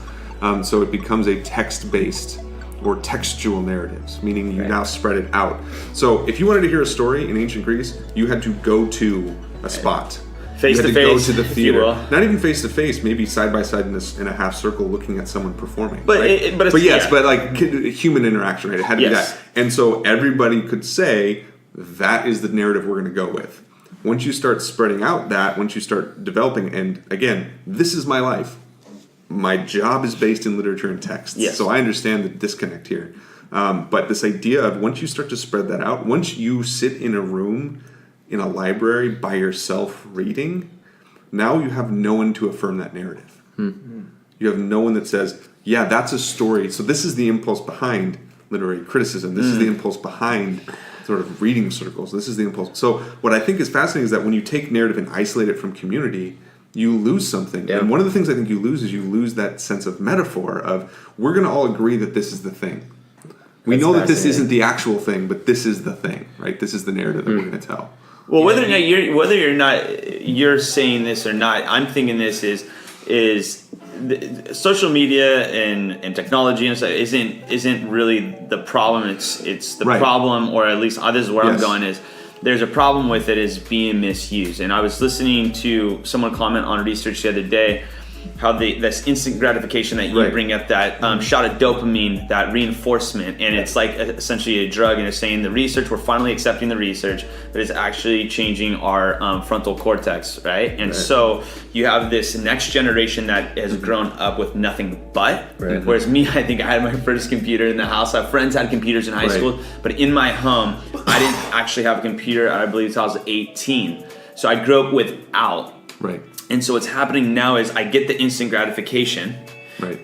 So it becomes a text-based or textual narratives, meaning you now spread it out. So if you wanted to hear a story in ancient Greece, you had to go to a spot. Face to face, go to the theater. if you will. Not even face to face, maybe side by side in a half circle, looking at someone performing. But like human interaction, right? It had to be that. And so everybody could say that is the narrative we're going to go with. Once you start spreading out once you start developing, and again, this is my life. My job is based in literature and text. Yes. So I understand the disconnect here. But this idea of once you start to spread that out, once you sit in a room in a library by yourself reading, now you have no one to affirm that narrative. You have no one that says, yeah, that's a story. So this is the impulse behind literary criticism. This is the impulse behind sort of reading circles. This is the impulse. So what I think is fascinating is that when you take narrative and isolate it from community, you lose something. And one of the things I think you lose is you lose that sense of metaphor of, we're going to all agree that this is the thing. We know that this isn't the actual thing, but this is the thing, right? This is the narrative that we're going to tell. Well, whether or not you're saying this or not, I'm thinking this is social media and technology and stuff isn't really the problem. It's the problem, or at least this is where I'm going, is there's a problem with it is being misused. And I was listening to someone comment on research the other day, how this instant gratification that you bring up, that shot of dopamine, that reinforcement, and it's like essentially a drug. And it's saying we're finally accepting the research that is actually changing our frontal cortex, right? And so you have this next generation that has grown up with nothing but. Whereas me, I think I had my first computer in the house. I have friends had computers in high school, but in my home, I didn't actually have a computer, I believe, until I was 18. So I grew up without. And so what's happening now is I get the instant gratification,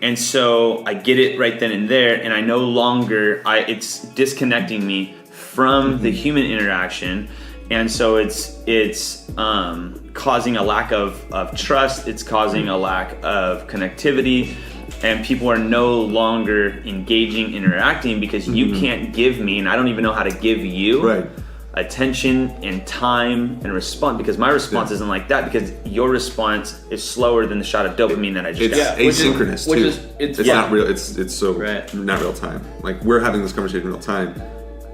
and so I get it right then and there, and I no longer, it's disconnecting me from the human interaction, and so it's causing a lack of trust, it's causing a lack of connectivity, and people are no longer engaging, interacting, because you can't give me, and I don't even know how to give you attention and time and response, because my response isn't like that, because your response is slower than the shot of dopamine that I just got. It's asynchronous too. It's not real. It's so not real time. Like, we're having this conversation in real time.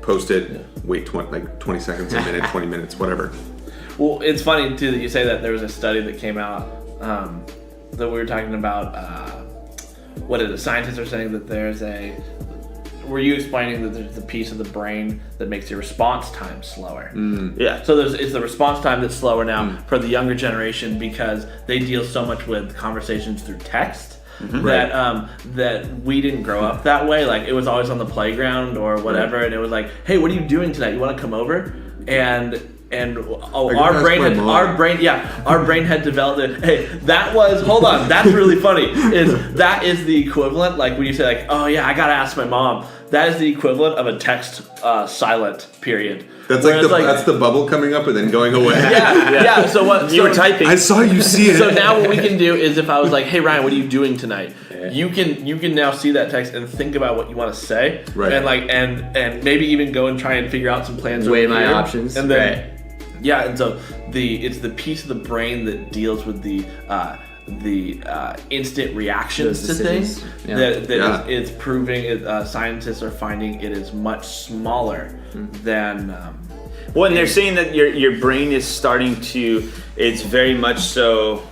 Post it. Wait 20 seconds, a minute, 20 minutes, whatever. Well, it's funny too that you say that. There was a study that came out that we were talking about. What is it? Scientists are saying that there's were you explaining that there's the piece of the brain that makes your response time slower? So it's the response time that's slower now for the younger generation, because they deal so much with conversations through text that we didn't grow up that way. Like, it was always on the playground or whatever, and it was like, hey, what are you doing tonight? You want to come over? Our brain had developed it. Hey, hold on, that's really funny. That is the equivalent, like when you say, like, oh yeah, I gotta ask my mom that is the equivalent of a text silent period. That's Where like it's that's the bubble coming up and then going away. yeah. So what You were typing. I saw you see it. So now what we can do is if I was like, hey Ryan, what are you doing tonight? You can now see that text and think about what you want to say, Right. and like and maybe even go and try and figure out some plans. Weigh over my here. options. And then and so it's the piece of the brain that deals with the instant reactions Those to things decisions. Yeah. that is proving. Scientists are finding it is much smaller than. Well, and they're saying that your brain is starting to. It's very much so.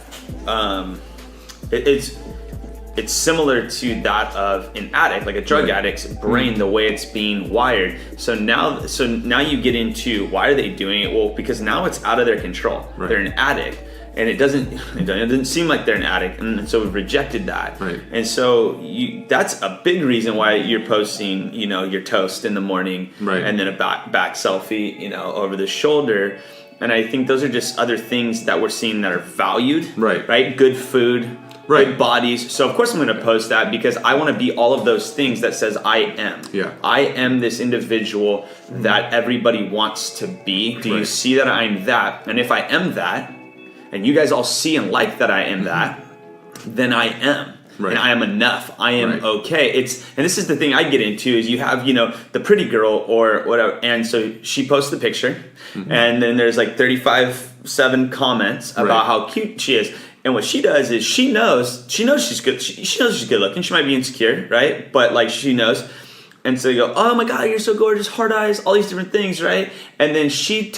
It's similar to that of an addict, like a drug addict's brain, the way it's being wired. So now you get into why are they doing it? Well, because now it's out of their control. Right. They're an addict, and it doesn't seem like they're an addict, and so we've rejected that. Right. And so that's a big reason why you're posting, your toast in the morning, Right. and then a back selfie, over the shoulder. And I think those are just other things that we're seeing that are valued. Right. Right. Good food. Right. Good bodies. So of course I'm going to post that because I want to be all of those things that says I am. Yeah. I am this individual that everybody wants to be. Do you Right. see that I'm that? And if I am that, and you guys all see and like that I am that, then I am. Right. And I am enough. I am Right. okay. And this is the thing I get into is you have, the pretty girl or whatever. And so she posts the picture and then there's like 7 comments about Right. how cute she is. And what she does is she knows she's good. She knows she's good looking. She might be insecure, right? But like she knows. And so you go, oh my God, you're so gorgeous, hard eyes, all these different things, right? And then she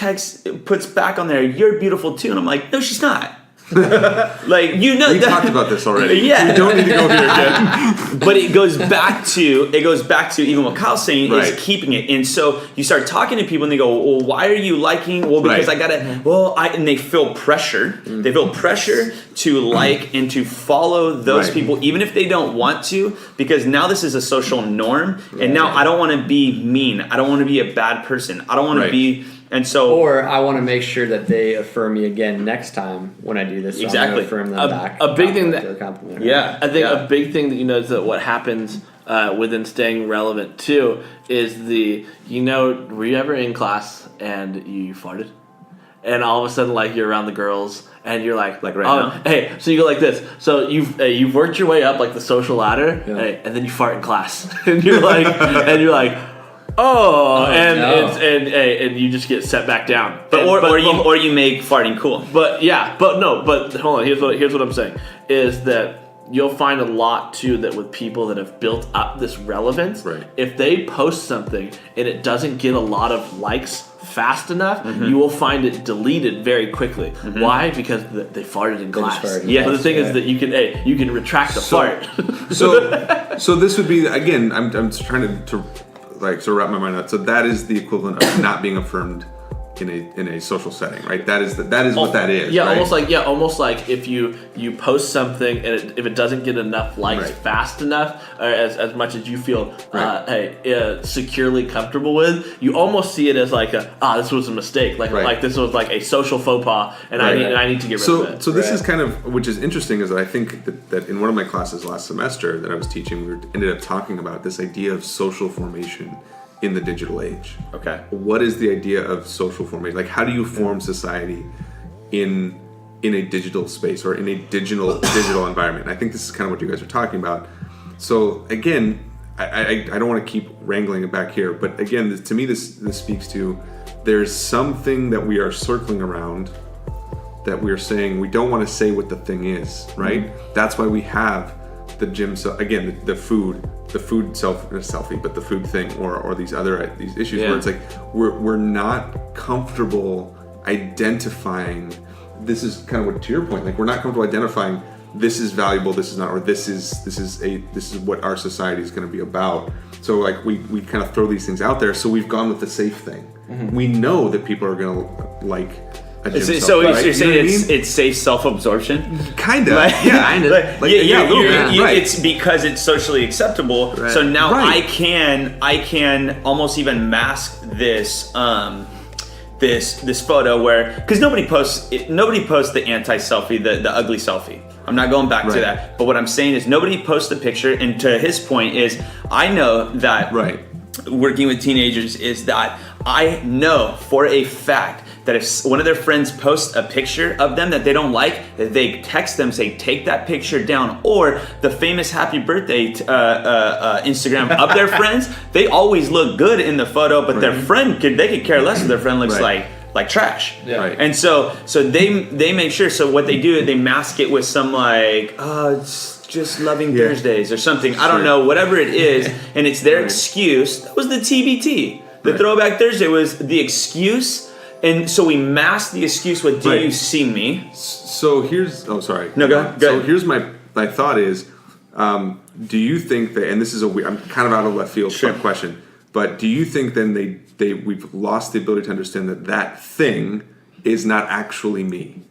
puts back on there, you're beautiful too. And I'm like, no, she's not. Like, We talked about this already. Yeah. We don't need to go here again. But it goes back to even what Kyle's saying Right. is keeping it. And so you start talking to people and they go, well, why are you liking? Well, because Right. I gotta, and they feel pressure. They feel pressure to like and to follow those Right. people, even if they don't want to, because now this is a social norm. And now I don't want to be mean. I don't want to be a bad person. I don't want Right. to be, and so. Or I want to make sure that they affirm me again next time when I do this. So Exactly. I'm gonna affirm them back. A big thing that- They're complimenting. Yeah. I think Yeah. a big thing that you notice that what happens within staying relevant too is were you ever in class and you farted? And all of a sudden, like, you're around the girls, and you're like right oh, now? hey, so you go like this. So you've worked your way up like the social ladder, hey, and then you fart in class, and you're like, oh, and no. and you just get set back down. But And- or you make farting cool. but hold on. Here's what I'm saying is that you'll find a lot too that with people that have built up this relevance, Right. if they post something and it doesn't get a lot of likes fast enough, you will find it deleted very quickly. Why? Because they farted in class. farted in Yeah. But the thing is Right. that you can retract the fart. So this would be, again, I'm trying to like sort of wrap my mind out. So that is the equivalent of not being affirmed in a social setting, right? That is what that is. Yeah, right? almost like if you post something and if it doesn't get enough likes Right. fast enough, or as much as you feel Right. securely comfortable with, you almost see it as like this was a mistake, like Right. like this was like a social faux pas, and Right. I need to get rid of it. So this is kind of, which is interesting, is that I think that in one of my classes last semester that I was teaching, we ended up talking about this idea of social formation in the digital age. Okay. What is the idea of social formation? Like, how do you form society in a digital space or in a digital environment? And I think this is kind of what you guys are talking about. So again, I don't want to keep wrangling it back here, but again, to me, this speaks to there's something that we are circling around that we're saying we don't want to say what the thing is, right? That's why we have the gym. So again, the food selfie, but the food thing, or these issues where it's like we're not comfortable identifying. This is kind of what, to your point, like we're not comfortable identifying this is valuable, this is not, or this is what our society is going to be about. So like we kind of throw these things out there. So we've gone with the safe thing. We know that people are going to like a gym selfie. So right? you're saying You know what I mean? it's safe self-absorption? Kind of, Like, yeah, kind of. Like, yeah, a little bit, right. It's because it's socially acceptable. Right. So now Right. I can almost even mask this this photo where, because nobody posts the anti-selfie, the ugly selfie. I'm not going back to Right. that. But what I'm saying is nobody posts the picture, and to his point is I know that Right. working with teenagers is that I know for a fact that if one of their friends posts a picture of them that they don't like, that they text them, say, take that picture down. Or the famous happy birthday Instagram of their friends, they always look good in the photo, but their friend, they could care less if their friend looks like trash. Yeah. Right. And so they make sure, so what they do, they mask it with some like, it's just loving Thursdays or something. I don't know, whatever it is. And it's their excuse. That was the TBT. The Throwback Thursday was the excuse. And so we mask the excuse with, do you see me? So here's, sorry. No, go ahead. So here's my thought is, do you think that, and this is I'm kind of out of left field question, but do you think then we've lost the ability to understand that thing is not actually me?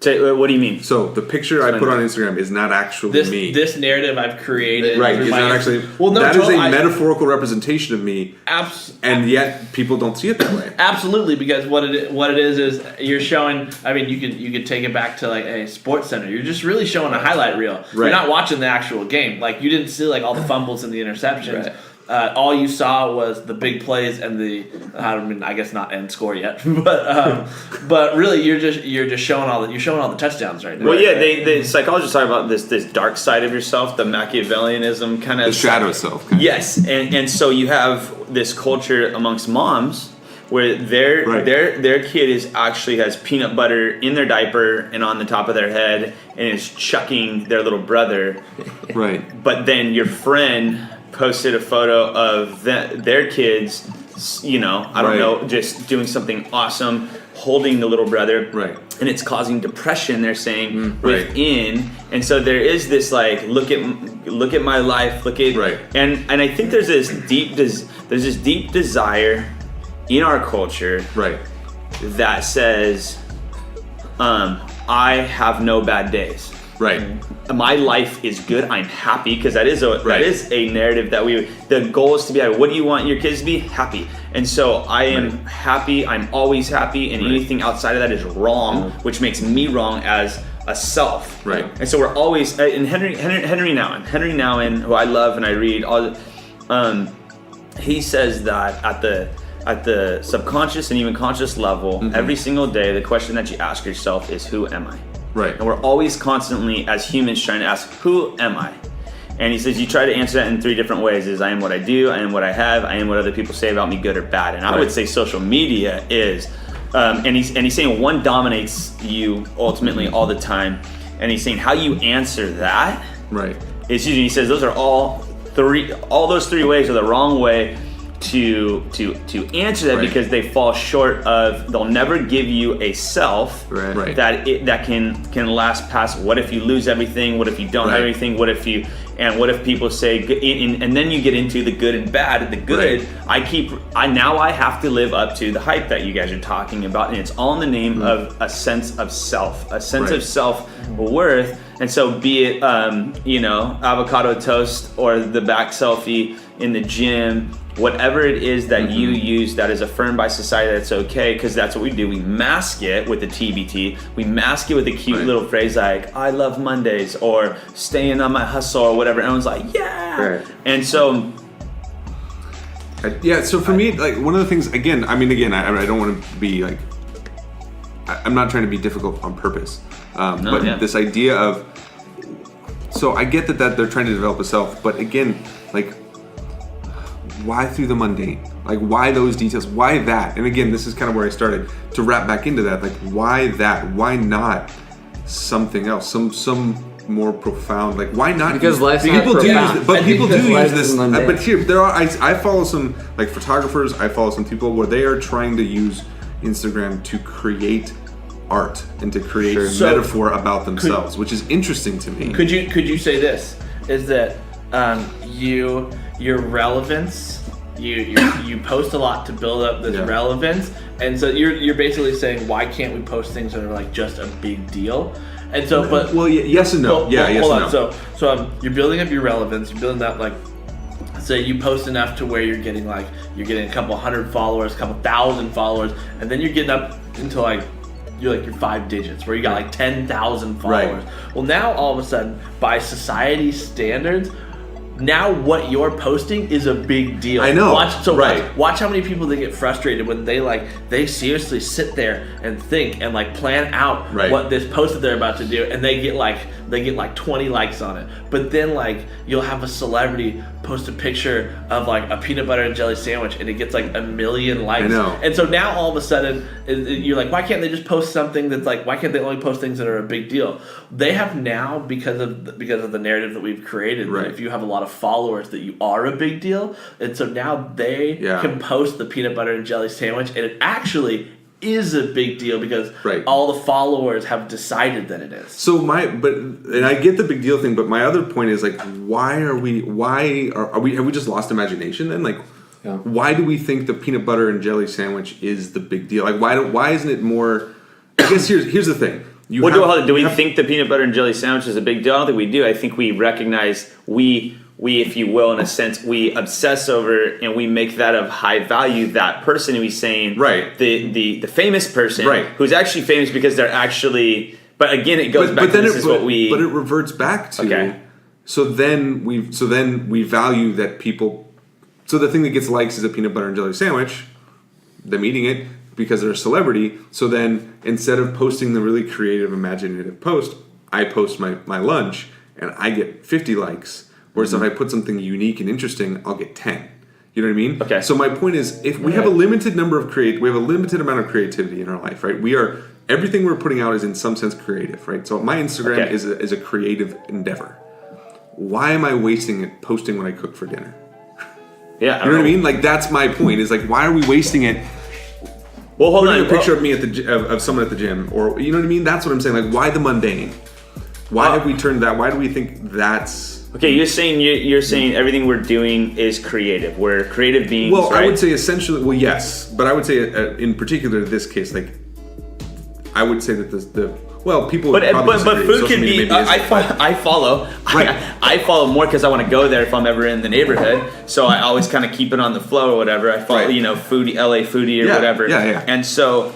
What do you mean? So the picture I put on Instagram is not actually me. This narrative I've created, right? Is not actually. Well, no, that is a metaphorical representation of me, and yet people don't see it that way. Absolutely, because what it is you're showing. I mean, you could take it back to like a sports center. You're just really showing a highlight reel. Right. You're not watching the actual game. Like you didn't see like all the fumbles and the interceptions. Right. All you saw was the big plays and I guess not end score yet, but really you're just showing all the touchdowns right now. Well, yeah, the psychologists talk about this dark side of yourself, the Machiavellianism kind of the shadow self. Yes, and so you have this culture amongst moms where their kid has peanut butter in their diaper and on the top of their head and is chucking their little brother. Right. But then your friend posted a photo of their kids, I don't know, just doing something awesome, holding the little brother. Right. And it's causing depression, they're saying, within. And so there is this like, look at my life, and I think there's this deep desire in our culture that says, I have no bad days. Right. My life is good. I'm happy, because that is a narrative that the goal is to be happy. What do you want your kids to be? Happy. And so I am happy. I'm always happy, and anything outside of that is wrong, which makes me wrong as a self. Right. And so we're always and Henry Nouwen, who I love and I read he says that at the subconscious and even conscious level, every single day, the question that you ask yourself is, who am I? Right. And we're always constantly, as humans, trying to ask, who am I? And he says, you try to answer that in 3 different ways. I am what I do, I am what I have, I am what other people say about me, good or bad. And I would say social media is, and he's saying one dominates you ultimately all the time. And he's saying how you answer that is usually, he says, those are all those 3 ways are the wrong way to answer that, because they fall short of, they'll never give you a self that can last past, what if you lose everything, what if you don't have everything, what if people say, and then you get into the good and bad. The good, I have to live up to the hype that you guys are talking about, and it's all in the name of a sense of self, of self-worth. And so be it avocado toast or the back selfie in the gym, whatever it is that you use that is affirmed by society, that's okay, because that's what we do. We mask it with the TBT. We mask it with a cute little phrase like, I love Mondays, or staying on my hustle, or whatever. Everyone's like, yeah. Right. And so... so for me, like, one of the things, I don't want to be like... I'm not trying to be difficult on purpose. This idea of... So I get that they're trying to develop a self, but again, like... Why through the mundane? Like, why those details? Why that? And again, this is kind of where I started to wrap back into that. Like, why that? Why not something else? Some more profound. Like, why not? Because life's not profound. People do use this. But here, there are. I follow some like photographers. I follow some people where they are trying to use Instagram to create art and to create metaphor about themselves, which is interesting to me. Could you say this? Is that your relevance, you post a lot to build up this relevance, and so you're basically saying, why can't we post things that are like just a big deal? And so, yes and no. Yes and no. So you're building up your relevance. You're building that, like, say you post enough to where you're getting a couple hundred followers, a couple thousand followers, and then you're getting up into your 5 digits, where you got like 10,000 followers. Well, now all of a sudden, by society standards, now what you're posting is a big deal. I know. Watch how many people they get frustrated when they seriously sit there and think and like plan out what this post that they're about to do, and they get like 20 likes on it. But then like you'll have a celebrity post a picture of like a peanut butter and jelly sandwich, and it gets like 1 million likes. I know. And so now all of a sudden you're like, why can't they just post something that's like, why can't they only post things that are a big deal? They have now, because of the narrative that we've created, that if you have a lot of followers, that you are a big deal. And so now they can post the peanut butter and jelly sandwich, and it actually is a big deal because all the followers have decided that it is. So and I get the big deal thing, but my other point is like, have we just lost imagination then? Like, why do we think the peanut butter and jelly sandwich is the big deal? Like, why isn't it more? I guess here's the thing. Do we think the peanut butter and jelly sandwich is a big deal? I don't think we do. I think we recognize we, if you will, in a sense, we obsess over and we make that of high value, that person who he's saying, the famous person, who's actually famous because they're actually. But again, it goes back to this is what we. But it reverts back to. Okay. So then we value that people. So the thing that gets likes is a peanut butter and jelly sandwich. Them eating it because they're a celebrity. So then instead of posting the really creative, imaginative post, I post my lunch and I get 50 likes. Whereas if I put something unique and interesting, I'll get 10. You know what I mean? Okay. So my point is, if we have a limited number of we have a limited amount of creativity in our life, right? Everything we're putting out is in some sense creative, right? So my Instagram is a creative endeavor. Why am I wasting it posting when I cook for dinner? Yeah. You know what I mean? Like, that's my point. Is like, why are we wasting it? Well, hold on. A picture of me of someone at the gym, or you know what I mean? That's what I'm saying. Like, why the mundane? Why have we turned that? Why do we think that's okay? You're saying everything we're doing is creative. We're creative beings. Well, right? I would say essentially. Well, yes, but I would say in particular this case, like I would say that people. But food can be. I follow. I follow more because I want to go there if I'm ever in the neighborhood. So I always kind of keep it on the flow or whatever. I follow, foodie, LA foodie or whatever. Yeah. And so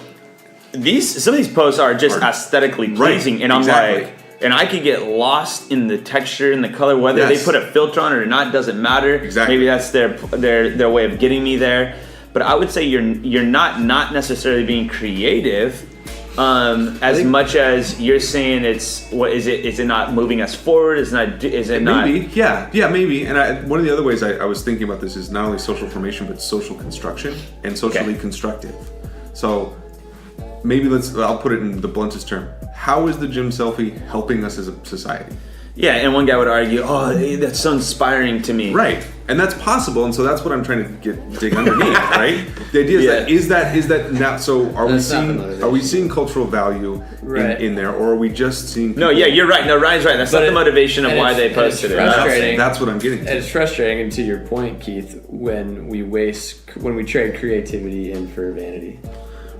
some of these posts are just aesthetically pleasing, and I'm like, and I could get lost in the texture and the color, whether they put a filter on it or not doesn't matter. Exactly. Maybe that's their way of getting me there. But I would say you're not necessarily being creative. As much as you're saying is it not moving us forward? Maybe. Yeah, maybe. And one of the other ways I was thinking about this is not only social formation, but social construction and socially constructive. So maybe I'll put it in the bluntest term. How is the gym selfie helping us as a society? Yeah, and one guy would argue, that's so inspiring to me. Right. And that's possible, and so that's what I'm trying to dig underneath, right? The idea is that now. So are we seeing cultural value in there, or are we just seeing? No, you're right. No, Ryan's right. That's not the motivation of why they posted it. That's what I'm getting to. And it's frustrating, and to your point, Keith, when we trade creativity in for vanity,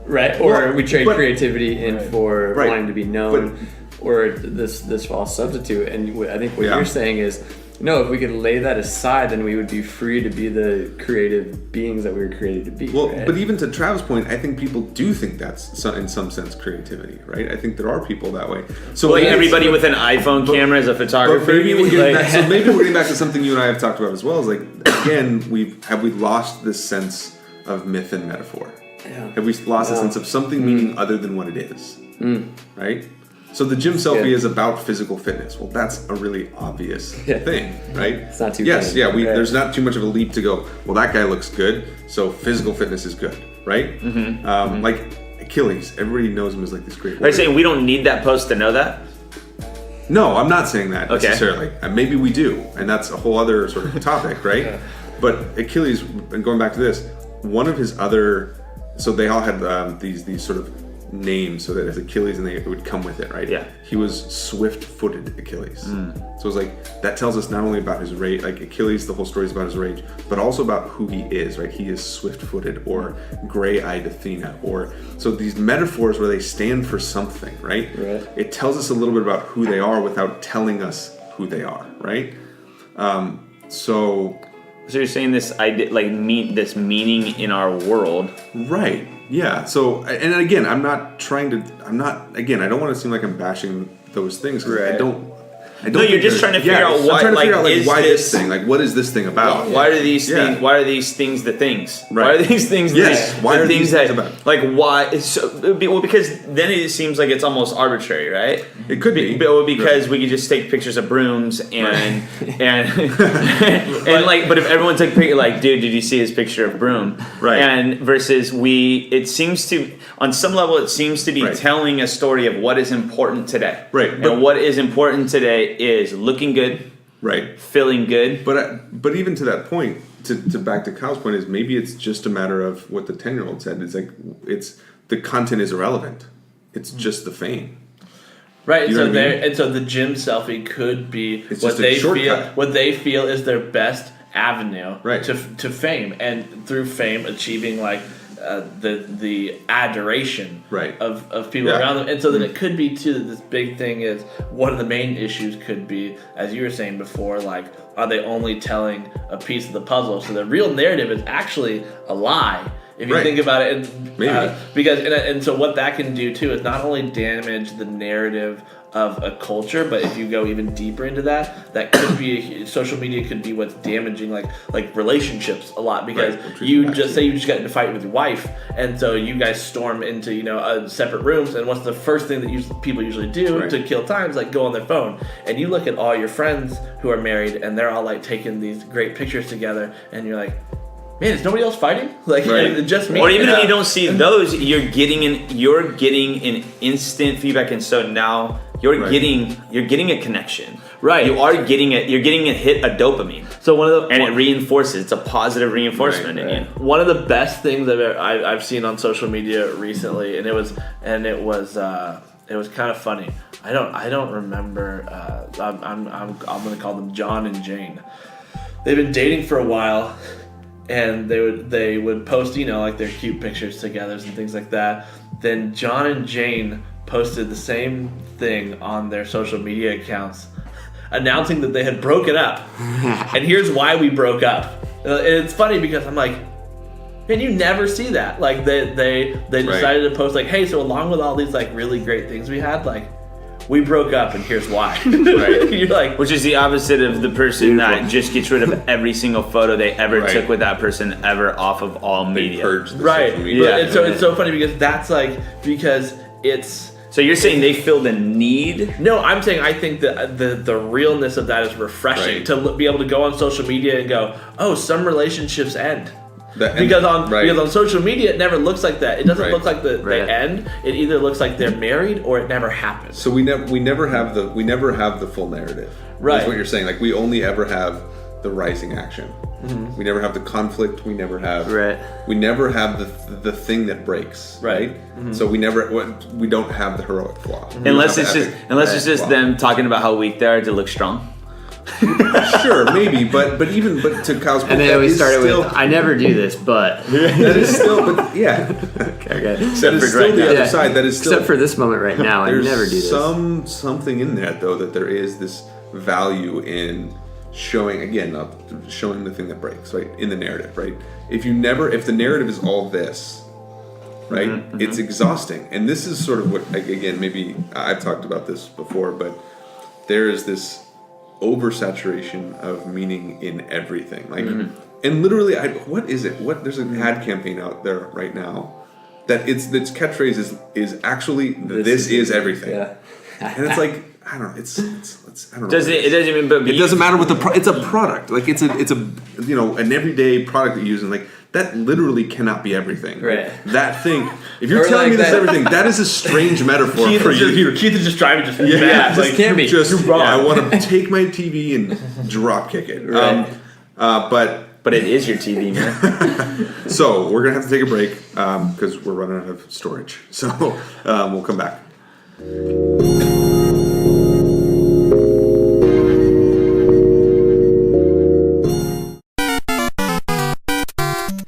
right? Or we trade creativity in for wanting to be known, or this false substitute. And I think what you're saying is, no, if we could lay that aside, then we would be free to be the creative beings that we were created to be. Well, but even to Travis' point, I think people do think that's in some sense creativity, right? I think there are people that way. So like everybody with an iPhone camera is a photographer. Maybe we're getting back to something you and I have talked about as well. Is like, again, have we lost this sense of myth and metaphor? Yeah. Have we lost a sense of something meaning other than what it is? Right? So the gym selfie is about physical fitness. Well, that's a really obvious thing, right? It's not too bad. There's not too much of a leap to go, well, that guy looks good, so physical fitness is good, right? Mm-hmm. Like Achilles, everybody knows him as like this great warrior. Are you saying we don't need that post to know that? No, I'm not saying that necessarily. Maybe we do, and that's a whole other sort of topic, right? But Achilles, and going back to this, one of his other, so they all had these sort of names, so that as Achilles, and it would come with it, right? Yeah. He was swift-footed Achilles. So it was like, that tells us not only about his rage, like Achilles, the whole story is about his rage, but also about who he is, right? He is swift-footed, or gray-eyed Athena, or so these metaphors where they stand for something, right? It tells us a little bit about who they are without telling us who they are, right? So you're saying this idea, like this meaning in our world, right? Yeah. So, and again, I don't want to seem like I'm bashing those things. Right. I don't No, think you're just there's- trying to figure out I'm why, trying to figure like, out, is why this- this thing? Like, what is this thing about? Why are these Yeah. things? Why are these things the things? Why Right. are these things? Yes, why are these things about? Like why? Well, because then it seems like it's almost arbitrary, right? It could be. Because we could just take pictures of brooms and and like, but if everyone took picture, like, dude, did you see his picture of broom? Right. And versus it seems to, on some level, it seems to be Right. telling a story of what is important today. Right, And but- what is important today is looking good, Right. feeling good. But even to that point, to back to Kyle's point, is maybe it's just a matter of what the 10-year-old said. It's like the content is irrelevant. It's just the fame. Right, You know so what I mean? and so the gym selfie could be It's what just a they shortcut. what they feel is their best avenue Right. to fame, and through fame achieving like the adoration Right. of people Yeah. around them. And so then it could be too that this big thing is one of the main issues could be, as you were saying before, like, are they only telling a piece of the puzzle? So the real narrative is actually a lie. If you Right. think about it, and, Maybe. because and so what that can do too is not only damage the narrative of a culture, but if you go even deeper into that, that could be social media could be what's damaging like relationships a lot, because Right, which we you can just back say you just got in a fight with your wife, and so you guys storm into separate rooms, and what's the first thing that people usually do Right. to kill time is like go on their phone, and you look at all your friends who are married, and they're all like taking these great pictures together, and you're like, man, is nobody else fighting? Like, Right. just me. Or even if you don't see those, you're getting an instant feedback, and so now you're Right. getting a connection. Right. You are getting it. You're getting a hit of dopamine, So one of the and it reinforces. It's a positive reinforcement Right, in you. one of the best things I've seen on social media recently, and it was kind of funny. I don't remember. I'm gonna call them John and Jane. They've been dating for a while, and they would post like their cute pictures together and things like that. Then John and Jane posted the same thing on their social media accounts, announcing that they had broken up, and here's why we broke up. And it's funny because I'm like, man, you never see that. Like they decided to post like, hey, so along with all these like really great things we had, like, we broke up and here's why. Right. You're like, Which is the opposite of the person that just gets rid of every single photo they ever Right. took with that person ever off of all They media. purge the right. social But media. it's so funny because that's like, because it's, So you're saying they feel the need? no, I'm saying I think that the realness of that is refreshing, Right. to be able to go on social media and go, oh, some relationships end. Right. Because on social media it never looks like that. It doesn't Right. look like they Right. end. It either looks like they're married or it never happens. So we never have the full narrative. Right. That's what you're saying. Like, we only ever have the rising action. Mm-hmm. We never have the conflict. We never have. Right. We never have the thing that breaks. Right. So we don't have the heroic flaw. We don't Unless have it's the just epic flaw. them talking about how weak they are to look strong. Sure, maybe, but to Kyle's point, And then that we is started still, with, I never do this, but. that is still, but yeah, Okay. that is for still right the now. other Yeah. side. That is still Except for this moment right now, I there's never do this. something in that though, that there is this value in showing the thing that breaks, right, in the narrative, right? If the narrative is all this, right, it's exhausting. And this is sort of what, like, again, maybe I've talked about this before, but there is this oversaturation of meaning in everything, like, and literally, what is it? There's an ad campaign out there right now that its catchphrase is actually this is everything. Yeah. And it's like, I don't know. It's I don't know. Does it? It doesn't even. But It doesn't matter what it's a product. Like, it's a an everyday product that you use, and like that literally cannot be everything. Right. That thing. If you're Or telling like me this is that- everything, that is a strange metaphor Keith for is you. Keith is just driving just Yeah, mad. like, Like, can't be. Just, You're wrong. I want to take my TV and drop kick it. Right. But it is your TV, man. So we're gonna have to take a break because we're running out of storage. So we'll come back.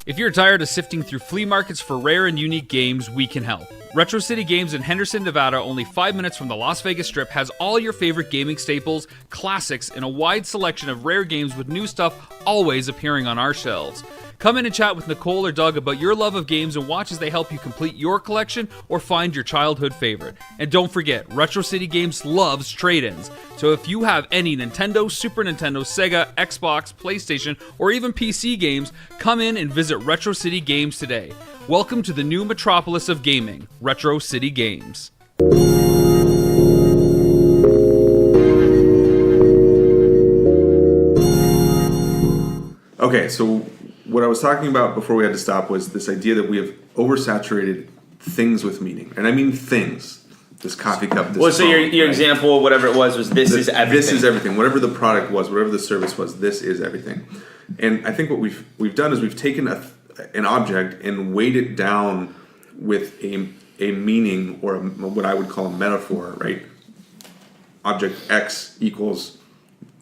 If you're tired of sifting through flea markets for rare and unique games, we can help. Retro City Games in Henderson, Nevada, only 5 minutes from the Las Vegas Strip, has all your favorite gaming staples, classics, and a wide selection of rare games with new stuff always appearing on our shelves. Come in and chat with Nicole or Doug about your love of games and watch as they help you complete your collection or find your childhood favorite. And don't forget, Retro City Games loves trade-ins. So if you have any Nintendo, Super Nintendo, Sega, Xbox, PlayStation, or even PC games, come in and visit Retro City Games today. Welcome to the new metropolis of gaming, Retro City Games. Okay, so what I was talking about before we had to stop was this idea that we have oversaturated things with meaning. And I mean things. This coffee cup, this Well, so your right? example, whatever it was this is everything. This is everything. Whatever the product was, whatever the service was, this is everything. And I think what we've done is we've taken an object and weighed it down with a meaning or what I would call a metaphor, right? Object X equals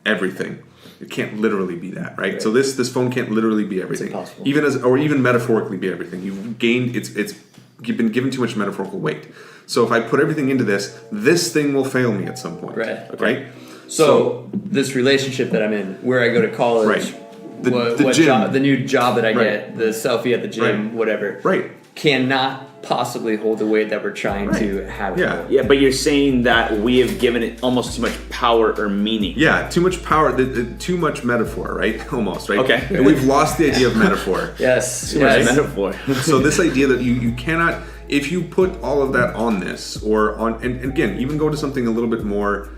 everything. It can't literally be that, right? So this phone can't literally be everything, impossible. even metaphorically be everything. You've gained you've been given too much metaphorical weight. So if I put everything into this thing will fail me at some point, Right. Right? So this relationship that I'm in, where I go to college, Right. The what gym. job, the new job that I Right. get, the selfie at the gym, Right. whatever, Right. cannot possibly hold the weight that we're trying to have. Yeah. hold. Yeah, but you're saying that we have given it almost too much power or meaning. Yeah, too much power, too much metaphor, right? Almost, right? Okay. And we've lost the idea of metaphor. Yes. Too much yes. metaphor. So this idea that you cannot, if you put all of that on this, or on, and again, even go to something a little bit more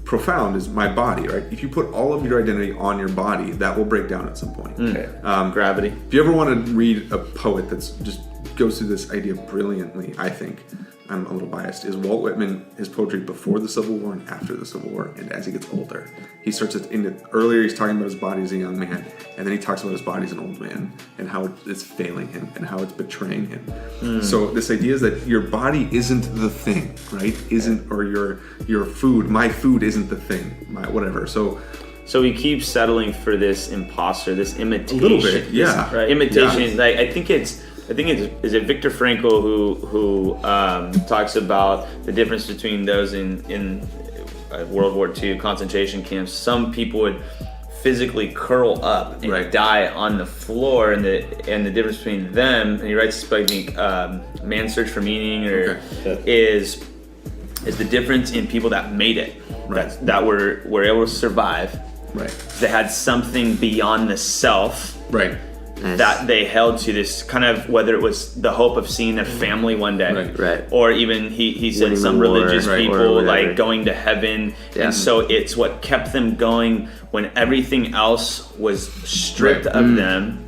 profound is my body, right? If you put all of your identity on your body, that will break down at some point. Okay. Gravity. If you ever want to read a poet that's just goes through this idea brilliantly, I think, I'm a little biased, is Walt Whitman, his poetry before the Civil War and after the Civil War, and as he gets older. He starts earlier he's talking about his body as a young man, and then he talks about his body as an old man, and how it's failing him, and how it's betraying him. So this idea is that your body isn't the thing, right? Isn't, or your food, my food isn't the thing, my whatever. So we keep settling for this imposter, this imitation. a little bit, yeah. Right. Imitation. Yeah. Like, I think it's is it Viktor Frankl who talks about the difference between those in World War II concentration camps. Some people would physically curl up and Right. die on the floor, and the difference between them, and he writes this book, I think, Man's Search for Meaning, or is the difference in people that made it, Right. that were able to survive. Right. They had something beyond the self Right. that they held to, this kind of, whether it was the hope of seeing their family one day, Right. or even he said Winning some the war, religious right, people or whatever. like going to heaven, and so it's what kept them going when everything else was stripped Right. of them,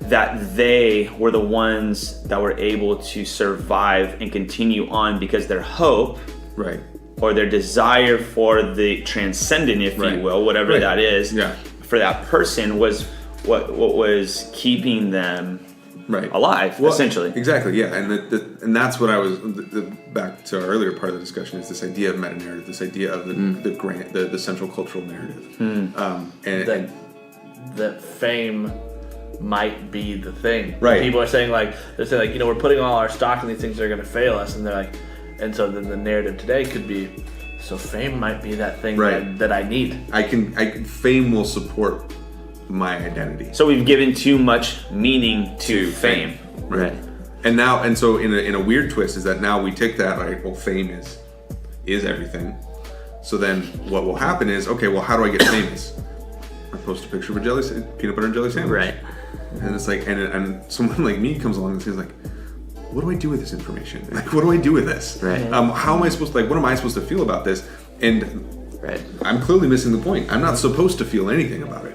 that they were the ones that were able to survive and continue on, because their hope Right. or their desire for the transcendent, if Right. you will, whatever Right. that is, Yeah. for that person was what was keeping them Right. alive, Well, essentially. Exactly, yeah, and that's what I was back to our earlier part of the discussion, is this idea of meta narrative, this idea of the central cultural narrative, and That fame might be the thing. Right. People are saying they're saying we're putting all our stock in these things that are going to fail us, and they're like, and so then the narrative today could be, so fame might be that thing Right. that I need. fame will support my identity. So we've given too much meaning to fame. Right. And so in a weird twist is that now we take that, right? Well, fame is everything. So then what will happen is, okay, well, how do I get famous? I post a picture of a peanut butter and jelly sandwich. Right. And it's like, and someone like me comes along and says like, what do I do with this information? Like, what do I do with this? Right. How am I supposed to, what am I supposed to feel about this? And Right. I'm clearly missing the point. I'm not supposed to feel anything about it.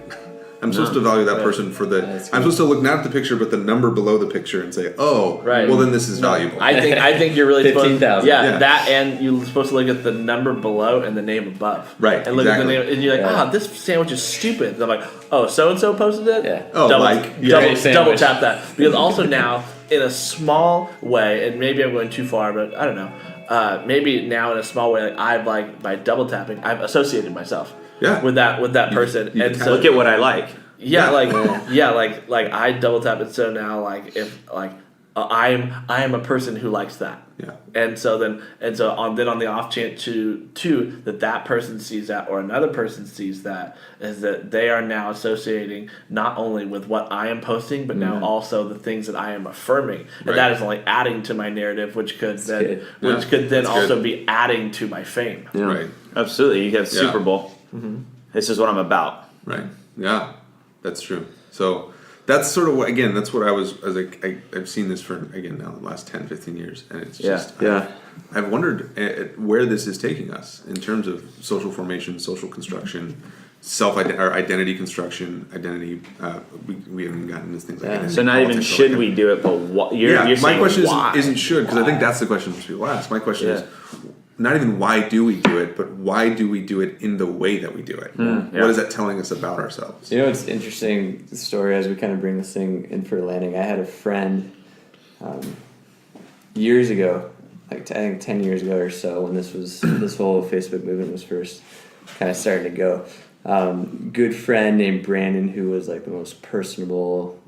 I'm supposed to value that person for the. I'm supposed to look not at the picture, but the number below the picture, and say, "Oh, Right. well, then this is valuable." I think you're really supposed 15,000. Yeah. that, and you're supposed to look at the number below and the name above. Right, And look at the exactly. name, and you're like, Yeah. this sandwich is stupid. And I'm like, oh, so and so posted it. Yeah. Oh, double, like, yeah. double, Great sandwich. double tap that, because also now in a small way, and maybe I'm going too far, but I don't know. Maybe now in a small way, I've by double tapping, I've associated myself. Yeah. With that person, you and can so Look at what I like. like I double tap it. So now if I am a person who likes that. Yeah. And so on the off chance too that person sees that or another person sees that, is that they are now associating not only with what I am posting, but now also the things that I am affirming, and Right. that is only adding to my narrative, which could then also be adding to my fame. Yeah. Right. Absolutely. You have Yeah. Super Bowl. This is what I'm about. Right. Yeah, that's true. So that's sort of what, again, that's what I was, as I've seen this for, again, now the last 10, 15 years. And it's just, I've wondered at where this is taking us in terms of social formation, social construction, or identity construction, we haven't gotten into things like identity So not even politics, should like we do it, but what you're my saying question why? isn't should, because I think that's the question most people ask. My question is not even why do we do it, but why do we do it in the way that we do it? What is that telling us about ourselves? You know, it's interesting, the story, as we kind of bring this thing in for landing. I had a friend years ago, like I think 10 years ago or so, when this whole Facebook movement was first kind of starting to go. Good friend named Brandon, who was like the most personable,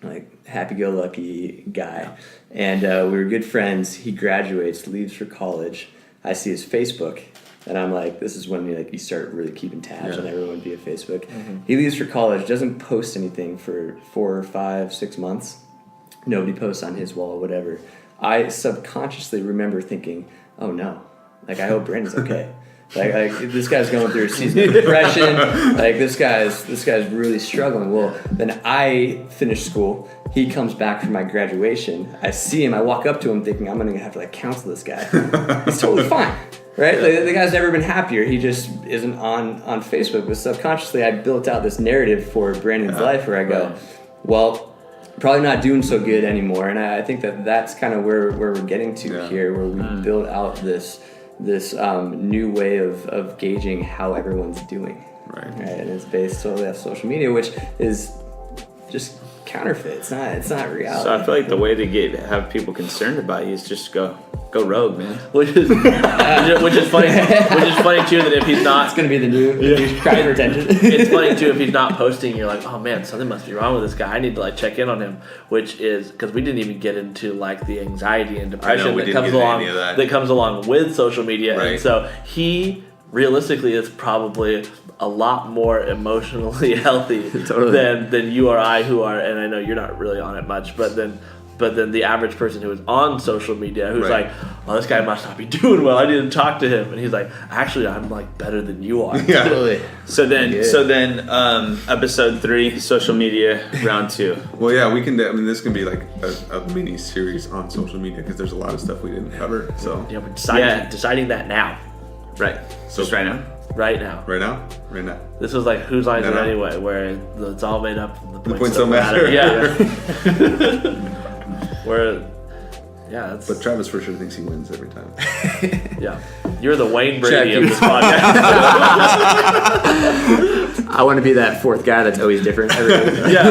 like happy-go-lucky guy. And we were good friends. He graduates, leaves for college. I see his Facebook, and I'm like, this is when you start really keeping tabs on everyone via Facebook. He leaves for college, doesn't post anything for 4 or 5, 6 months. Nobody posts on his wall, whatever. I subconsciously remember thinking, oh no, like I hope Brandon's okay. Like this guy's going through a season of depression. Like this guy's really struggling. Well, then I finish school. He comes back from my graduation. I see him. I walk up to him thinking I'm gonna have to counsel this guy. He's totally fine, right? Like, the guy's never been happier. He just isn't on Facebook. But subconsciously, I built out this narrative for Brandon's life where I go, well, probably not doing so good anymore. And I think that's kind of where we're getting to here, where we build out this new way of gauging how everyone's doing. Right. And it's based totally off social media, which is just counterfeit. It's not reality. So I feel like the way to have people concerned about you is just go rogue, man. Which is funny. Which is funny too, that if he's not, it's gonna be the new cry for attention. It's funny too if he's not posting. You're like, oh man, something must be wrong with this guy. I need to check in on him. Which is because we didn't even get into the anxiety and depression that comes along with social media. Right. And so he realistically is probably a lot more emotionally healthy than you or I, who are, and I know you're not really on it much, but then the average person who is on social media, who's like, oh, this guy must not be doing well, I need to talk to him. And he's like, actually, I'm better than you are. Yeah. Totally. So then, episode 3, social media, round 2. Well, yeah, we can. I mean, this can be like a mini series on social media because there's a lot of stuff we didn't cover. So Yeah, we're deciding that now. Right. So just right now. Right now. right now. This was whose lines No, it no. anyway, where it's all made up. And The points don't matter. Yeah. That's. But Travis for sure thinks he wins every time. Yeah. You're the Wayne Brady Check of you. this podcast. I want to be that fourth guy that's always different. Yeah.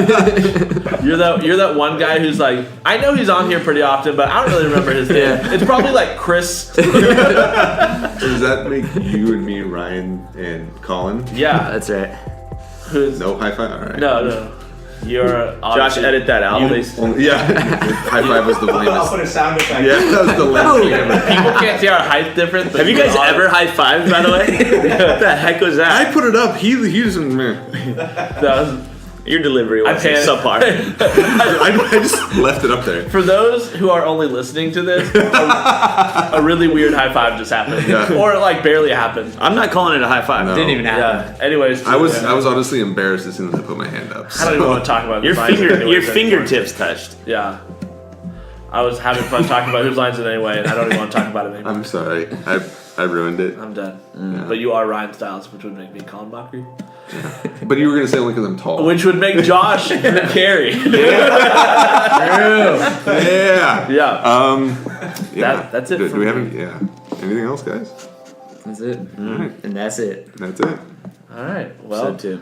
You're that one guy who's like, I know he's on here pretty often, but I don't really remember his name. Yeah. It's probably Chris. So does that make you and me, Ryan and Colin? Yeah. That's right. Who's No high five. All right. No. You're Josh, obviously- edit that out, please. Yeah. High five was the I'll lamest. put a sound effect. Yeah, that was the lamest thing ever. People can't see our height difference. but Have you guys we're ever high-fived, by the way? What the heck was that? I put it up. He doesn't. That was, Your delivery was panicked. subpar. I just left it up there. for those who are only listening to this, a really weird high five just happened, or barely happened. I'm not calling it a high-five. No. Didn't even happen. Yeah. Anyways, I was honestly embarrassed as soon as I put my hand up. I don't even want to talk about Your whose lines it your anyways fingertips touched. anymore. Yeah. I was having fun talking about whose lines it anyway, and I don't even want to talk about it anymore. I'm sorry. I ruined it. I'm done. But you are Ryan Stiles, which would make me Colin Mockery. But you were gonna say only because I'm tall. Which would make Josh Carey. Yeah. Yeah. That's it Do for we me. have any? Yeah. Anything else, guys? That's it. And that's it. That's it. All right. Well, So too.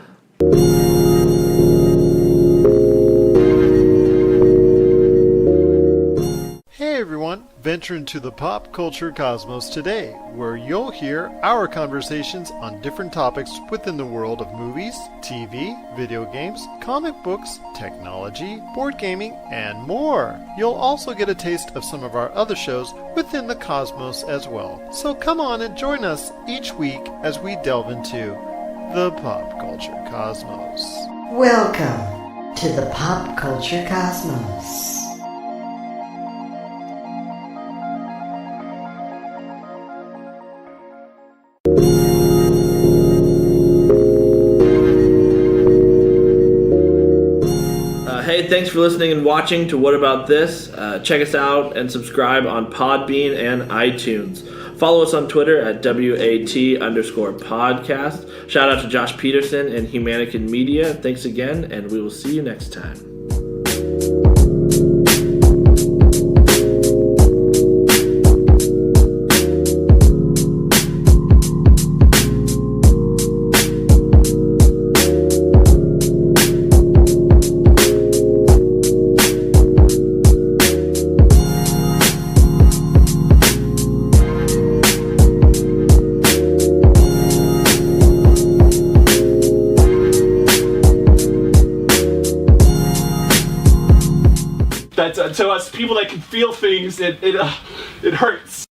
Hey everyone, Venture into the pop culture cosmos today, where you'll hear our conversations on different topics within the world of movies, TV, video games, comic books, technology, board gaming, and more. You'll also get a taste of some of our other shows within the cosmos as well. So come on and join us each week as we delve into the pop culture cosmos. Welcome to the Pop Culture Cosmos. Hey, thanks for listening and watching to What About This? Check us out and subscribe on Podbean and iTunes. Follow us on Twitter at WAT_podcast. Shout out to Josh Peterson and Humanican Media. Thanks again, and we will see you next time. To us people that can feel things, it hurts.